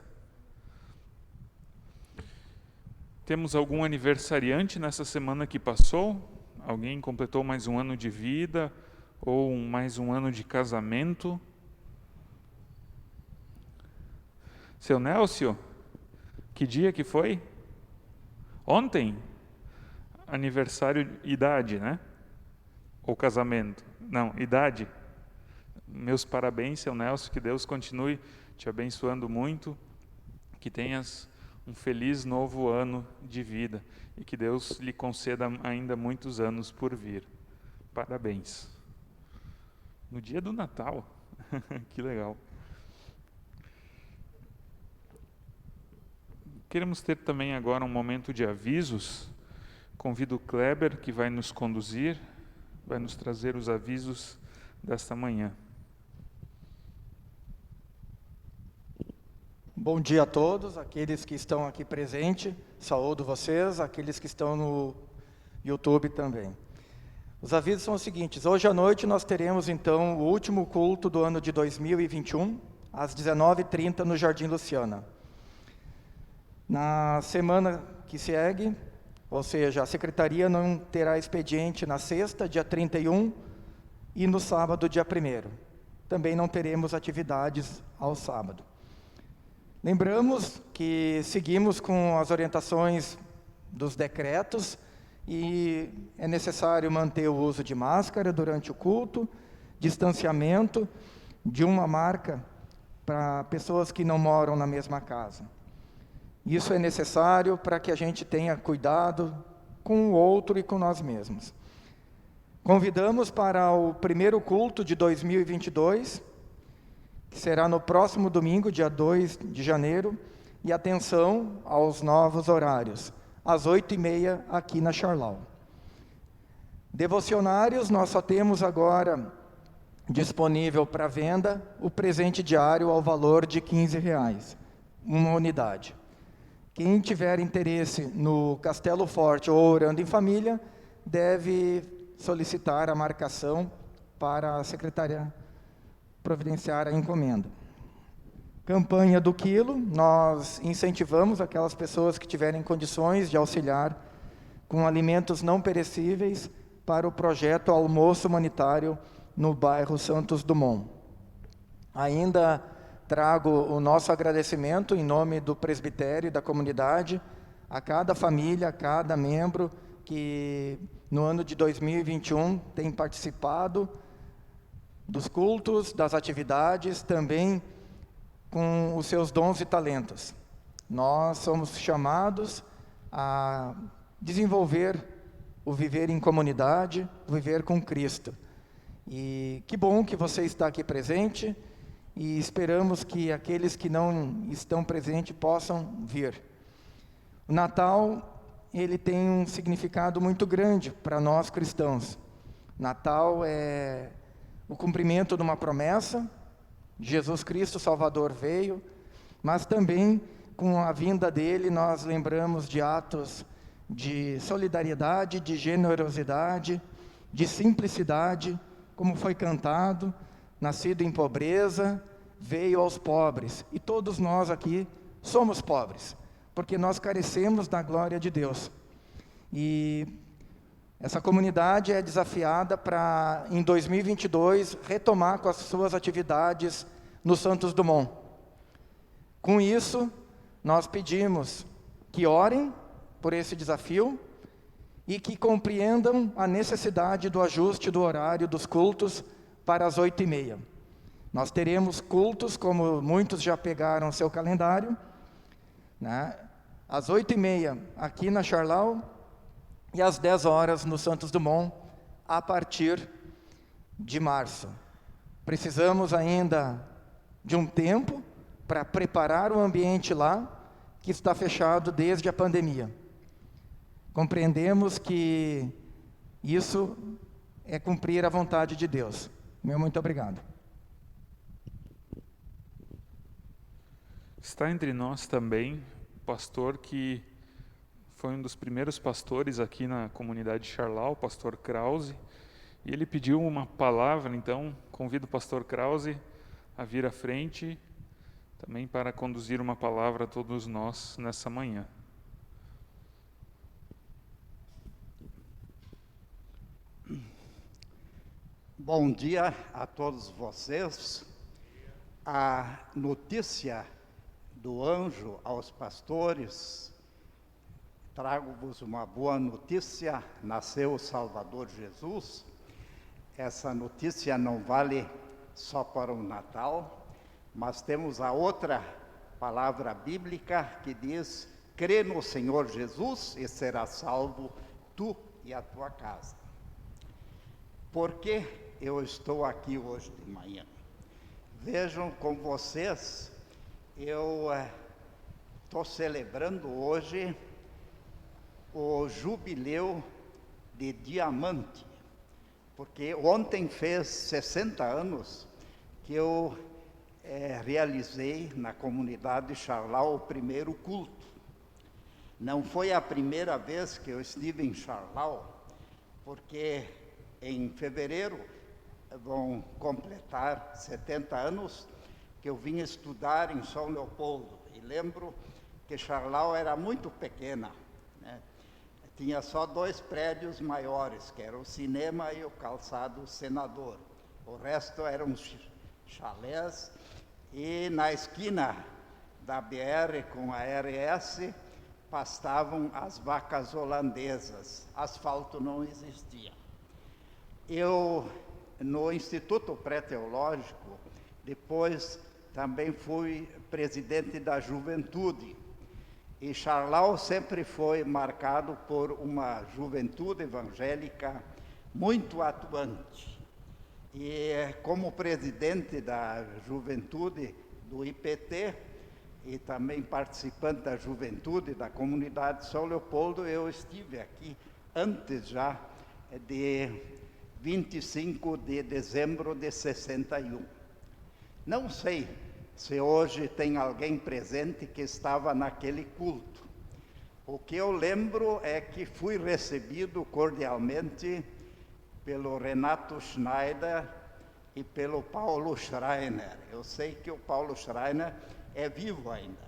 Speaker 1: Temos algum aniversariante nessa semana que passou? Alguém completou mais um ano de vida? Ou mais um ano de casamento? Seu Nélcio, que dia que foi? Ontem? Aniversário, idade, né? Ou casamento? Não, idade. Meus parabéns, seu Nélcio, que Deus continue te abençoando muito, que tenhas um feliz novo ano de vida e que Deus lhe conceda ainda muitos anos por vir. Parabéns. No dia do Natal. Que legal. Queremos ter também agora um momento de avisos. Convido o Kleber, que vai nos conduzir, vai nos trazer os avisos desta manhã.
Speaker 4: Bom dia a todos, aqueles que estão aqui presentes, saúdo vocês, aqueles que estão no YouTube também. Os avisos são os seguintes: hoje à noite nós teremos então o último culto do ano de 2021, às 19h30 no Jardim Luciana. Na semana que segue, ou seja, a secretaria não terá expediente na sexta, dia 31, e no sábado, dia 1º. Também não teremos atividades ao sábado. Lembramos que seguimos com as orientações dos decretos e é necessário manter o uso de máscara durante o culto, distanciamento de uma marca para pessoas que não moram na mesma casa. Isso é necessário para que a gente tenha cuidado com o outro e com nós mesmos. Convidamos para o primeiro culto de 2022, que será no próximo domingo, dia 2 de janeiro, e atenção aos novos horários, às 8h30 aqui na Charlau. Devocionários, nós só temos agora disponível para venda o presente diário ao valor de R$15, uma unidade. Quem tiver interesse no Castelo Forte ou Orando em Família, deve solicitar a marcação para a secretaria providenciar a encomenda. Campanha do quilo, nós incentivamos aquelas pessoas que tiverem condições de auxiliar com alimentos não perecíveis para o projeto Almoço Humanitário no bairro Santos Dumont. Ainda trago o nosso agradecimento em nome do presbitério e da comunidade a cada família, a cada membro que no ano de 2021 tem participado dos cultos, das atividades, também com os seus dons e talentos. Nós somos chamados a desenvolver o viver em comunidade, o viver com Cristo. E que bom que você está aqui presente, e esperamos que aqueles que não estão presentes possam vir. O Natal, ele tem um significado muito grande para nós cristãos. Natal é o cumprimento de uma promessa. Jesus Cristo Salvador veio, mas também com a vinda dele nós lembramos de atos de solidariedade, de generosidade, de simplicidade, como foi cantado: nascido em pobreza, veio aos pobres. E todos nós aqui somos pobres, porque nós carecemos da glória de Deus. E essa comunidade é desafiada para, em 2022, retomar com as suas atividades no Santos Dumont. Com isso, nós pedimos que orem por esse desafio e que compreendam a necessidade do ajuste do horário dos cultos para as 8h30. Nós teremos cultos, como muitos já pegaram seu calendário, né? Às 8h30 aqui na Charlau e às 10 horas no Santos Dumont, a partir de março. Precisamos ainda de um tempo para preparar o ambiente lá, que está fechado desde a pandemia. Compreendemos que isso é cumprir a vontade de Deus. Meu muito obrigado.
Speaker 1: Está entre nós também o pastor que foi um dos primeiros pastores aqui na comunidade de Charlau, o pastor Krause, e ele pediu uma palavra. Então convido o pastor Krause a vir à frente, também para conduzir uma palavra a todos nós nessa manhã.
Speaker 5: Bom dia a todos vocês. A notícia do anjo aos pastores, trago-vos uma boa notícia: nasceu o Salvador Jesus. Essa notícia não vale só para o Natal, mas temos a outra palavra bíblica que diz: crê no Senhor Jesus e serás salvo tu e a tua casa. Por que eu estou aqui hoje de manhã? Vejam com vocês, eu estou celebrando hoje o jubileu de diamante, porque ontem fez 60 anos que eu realizei na comunidade de Charlau o primeiro culto. Não foi a primeira vez que eu estive em Charlau, porque em fevereiro vão completar 70 anos que eu vim estudar em São Leopoldo. E lembro que Charlau era muito pequena, né? Tinha só 2 prédios maiores, que era o cinema e o calçado Senador. O resto eram chalés, e na esquina da BR com a RS pastavam as vacas holandesas. Asfalto não existia. Eu, no Instituto Pré-Teológico, depois também fui presidente da juventude. E Charlau sempre foi marcado por uma juventude evangélica muito atuante. E como presidente da juventude do IPT e também participante da juventude da comunidade de São Leopoldo, eu estive aqui antes já de 25 de dezembro de 61. Não sei se hoje tem alguém presente que estava naquele culto. O que eu lembro é que fui recebido cordialmente pelo Renato Schneider e pelo Paulo Schreiner. Eu sei que o Paulo Schreiner é vivo ainda,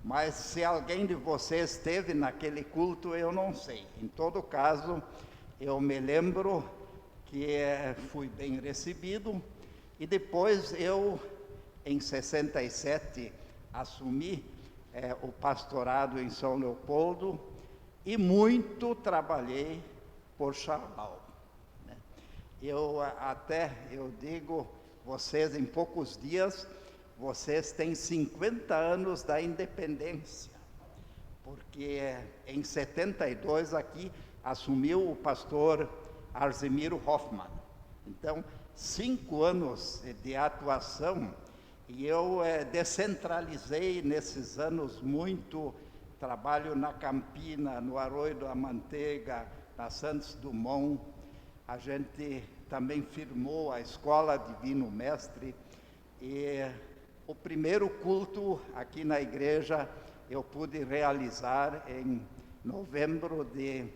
Speaker 5: mas se alguém de vocês esteve naquele culto, eu não sei. Em todo caso, eu me lembro que fui bem recebido, e depois eu, em 67, assumi o pastorado em São Leopoldo e muito trabalhei por Charlau, né? Eu digo, vocês em poucos dias vocês têm 50 anos da independência, porque em 72 aqui assumiu o pastor Arzemiro Hoffmann. Então, 5 anos de atuação, e eu descentralizei nesses anos muito trabalho na Campina, no Arroio da Manteiga, na Santos Dumont. A gente também firmou a Escola Divino Mestre, e o primeiro culto aqui na igreja eu pude realizar em novembro de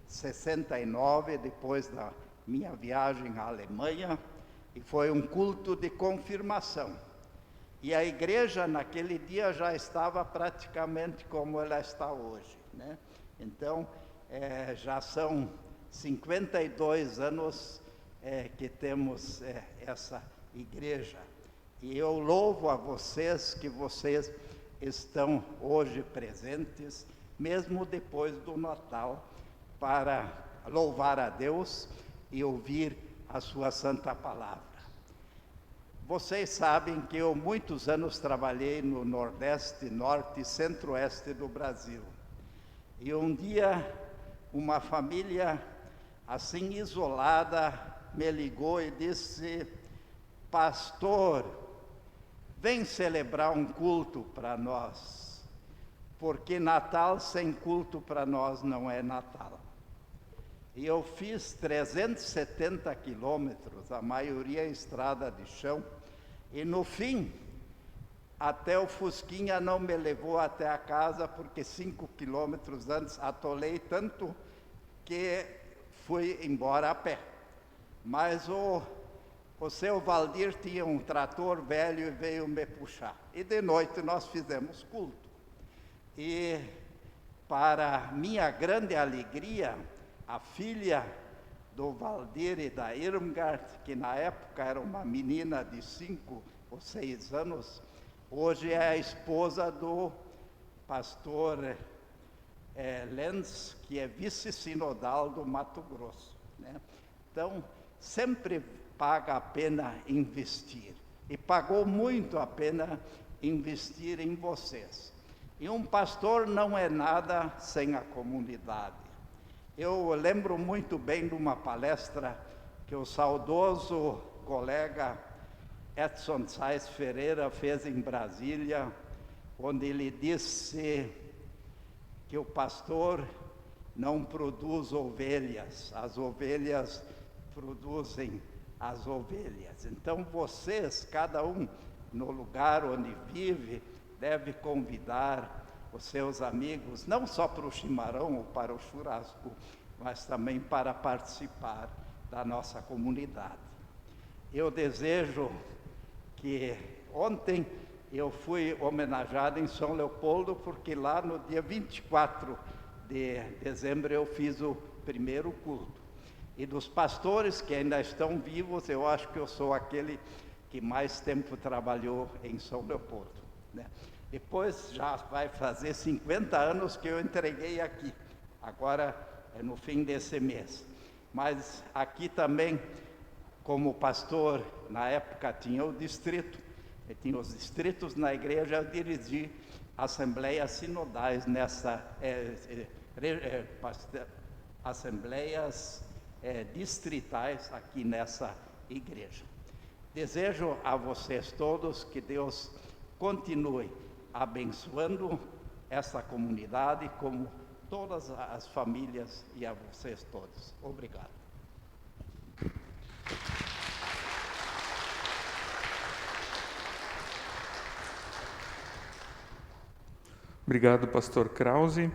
Speaker 5: 69, depois da minha viagem à Alemanha, e foi um culto de confirmação. E a igreja naquele dia já estava praticamente como ela está hoje, né? Então, já são 52 anos que temos essa igreja. E eu louvo a vocês que vocês estão hoje presentes, mesmo depois do Natal, para louvar a Deus e ouvir a sua santa palavra. Vocês sabem que eu muitos anos trabalhei no Nordeste, Norte e Centro-Oeste do Brasil. E um dia, uma família assim isolada me ligou e disse: pastor, vem celebrar um culto para nós, porque Natal sem culto para nós não é Natal. E eu fiz 370 quilômetros, a maioria em estrada de chão, e no fim, até o Fusquinha não me levou até a casa, porque 5 quilômetros antes atolei tanto que fui embora a pé. Mas o seu Valdir tinha um trator velho e veio me puxar. E de noite nós fizemos culto. E, para minha grande alegria, a filha do Valdir e da Irmgard, que na época era uma menina de 5 ou 6 anos, hoje é a esposa do pastor Lenz, que é vice-sinodal do Mato Grosso, né? Então, sempre paga a pena investir. E pagou muito a pena investir em vocês. E um pastor não é nada sem a comunidade. Eu lembro muito bem de uma palestra que o saudoso colega Edson Sais Ferreira fez em Brasília, onde ele disse que o pastor não produz ovelhas, as ovelhas produzem as ovelhas. Então vocês, cada um no lugar onde vive, deve convidar os seus amigos, não só para o chimarrão ou para o churrasco, mas também para participar da nossa comunidade. Eu desejo que ontem eu fui homenageado em São Leopoldo, porque lá no dia 24 de dezembro eu fiz o primeiro culto. E dos pastores que ainda estão vivos, eu acho que eu sou aquele que mais tempo trabalhou em São Leopoldo, né? Depois já vai fazer 50 anos que eu entreguei aqui, agora é no fim desse mês. Mas aqui também, como pastor, na época tinha o distrito, tinha os distritos na igreja, eu dirigi assembleias sinodais assembleias distritais aqui nessa igreja. Desejo a vocês todos que Deus continue abençoando essa comunidade, como todas as famílias, e a vocês todos. Obrigado.
Speaker 1: Obrigado, pastor Krause.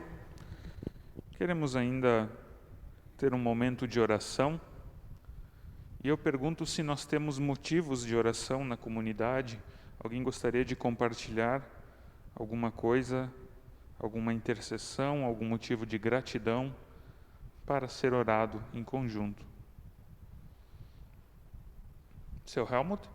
Speaker 1: Queremos ainda ter um momento de oração. E eu pergunto se nós temos motivos de oração na comunidade. Alguém gostaria de compartilhar alguma coisa, alguma intercessão, algum motivo de gratidão para ser orado em conjunto? Seu Helmut?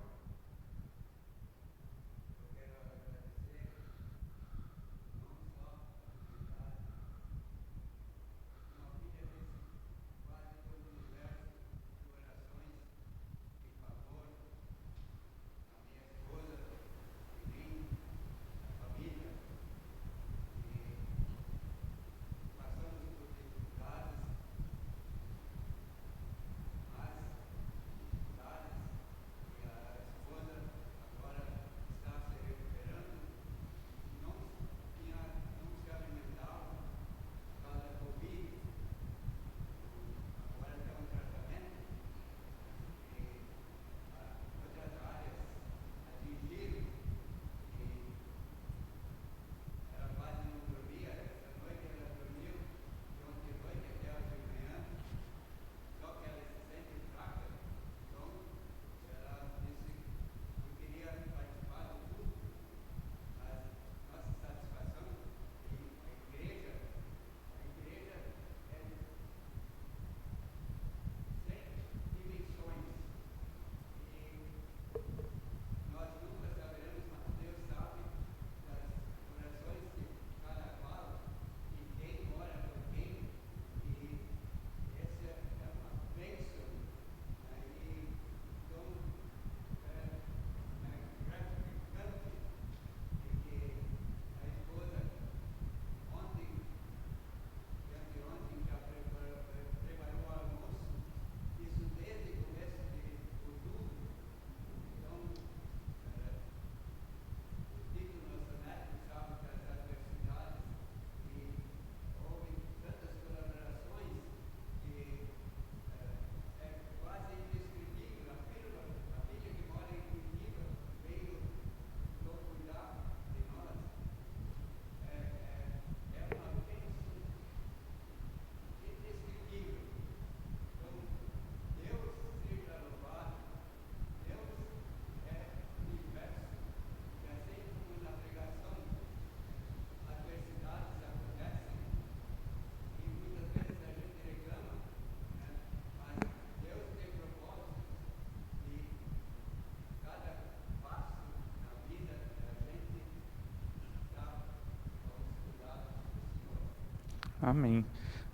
Speaker 1: Amém.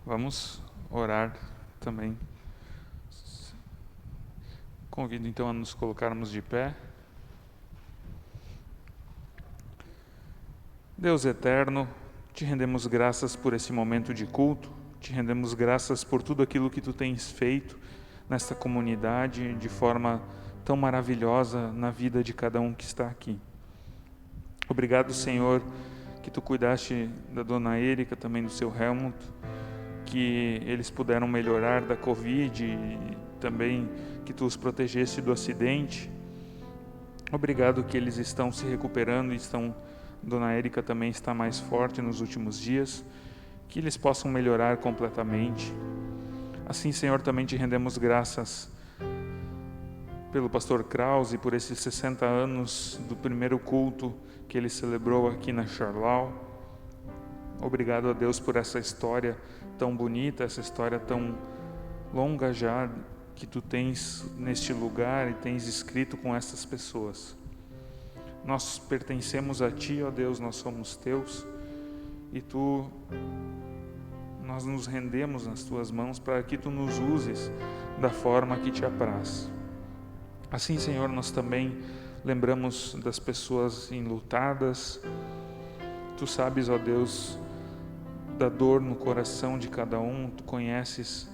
Speaker 1: Vamos orar também. Convido então a nos colocarmos de pé. Deus eterno, te rendemos graças por esse momento de culto, te rendemos graças por tudo aquilo que tu tens feito nesta comunidade de forma tão maravilhosa na vida de cada um que está aqui. Obrigado, Senhor, que tu cuidaste da dona Érica, também do seu Helmut, que eles puderam melhorar da Covid e também que tu os protegeste do acidente. Obrigado que eles estão se recuperando e Dona Érica também está mais forte nos últimos dias, que eles possam melhorar completamente. Assim, Senhor, também te rendemos graças pelo pastor Krause, por esses 60 anos do primeiro culto que ele celebrou aqui na Charlau. Obrigado a Deus por essa história tão bonita, essa história tão longa já que tu tens neste lugar e tens escrito com essas pessoas. Nós pertencemos a Ti, ó Deus, nós somos Teus, e nós nos rendemos nas Tuas mãos para que Tu nos uses da forma que Te apraz. Assim, Senhor, nós também lembramos das pessoas enlutadas. Tu sabes, ó Deus, da dor no coração de cada um, Tu conheces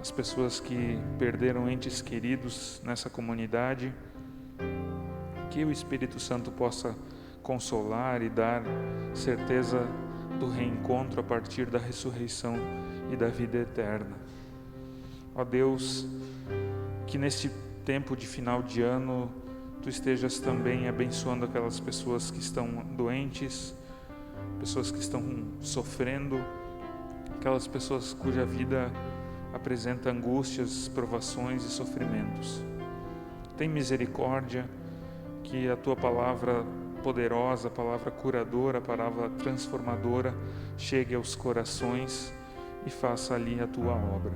Speaker 1: as pessoas que perderam entes queridos nessa comunidade. Que o Espírito Santo possa consolar e dar certeza do reencontro a partir da ressurreição e da vida eterna. Ó Deus, que neste tempo de final de ano, Tu estejas também abençoando aquelas pessoas que estão doentes, pessoas que estão sofrendo, aquelas pessoas cuja vida apresenta angústias, provações e sofrimentos. Tem misericórdia, que a Tua palavra poderosa, a palavra curadora, a palavra transformadora chegue aos corações e faça ali a Tua obra.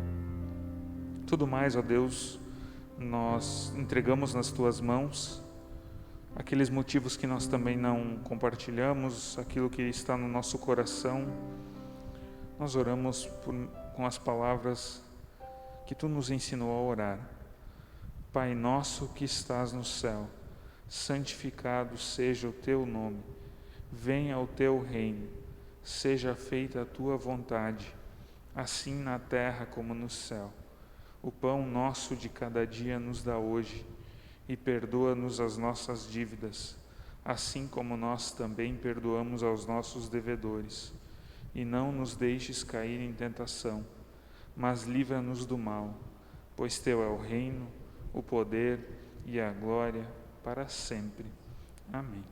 Speaker 1: Tudo mais, ó Deus, nós entregamos nas Tuas mãos, aqueles motivos que nós também não compartilhamos, aquilo que está no nosso coração, nós oramos com as palavras que Tu nos ensinou a orar. Pai nosso que estás no céu, santificado seja o Teu nome, venha o Teu reino, seja feita a Tua vontade, assim na terra como no céu. O pão nosso de cada dia nos dá hoje, e perdoa-nos as nossas dívidas, assim como nós também perdoamos aos nossos devedores. E não nos deixes cair em tentação, mas livra-nos do mal, pois Teu é o reino, o poder e a glória para sempre. Amém.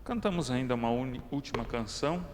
Speaker 1: Cantamos ainda uma última canção.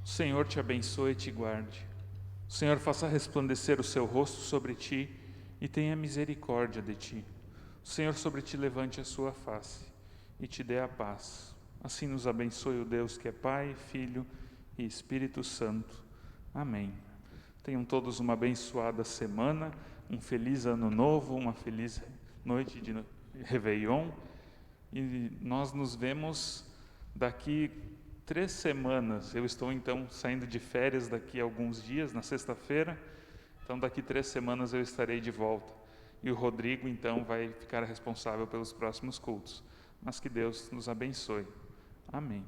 Speaker 1: O Senhor te abençoe e te guarde. O Senhor faça resplandecer o seu rosto sobre ti e tenha misericórdia de ti. O Senhor sobre ti levante a sua face e te dê a paz. Assim nos abençoe o Deus que é Pai, Filho e Espírito Santo. Amém. Tenham todos uma abençoada semana, um feliz ano novo, uma feliz noite de Réveillon. E nós nos vemos daqui 3 semanas. Eu estou então saindo de férias daqui a alguns dias, na sexta-feira. Então daqui 3 semanas eu estarei de volta. E o Rodrigo então vai ficar responsável pelos próximos cultos. Mas que Deus nos abençoe. Amém.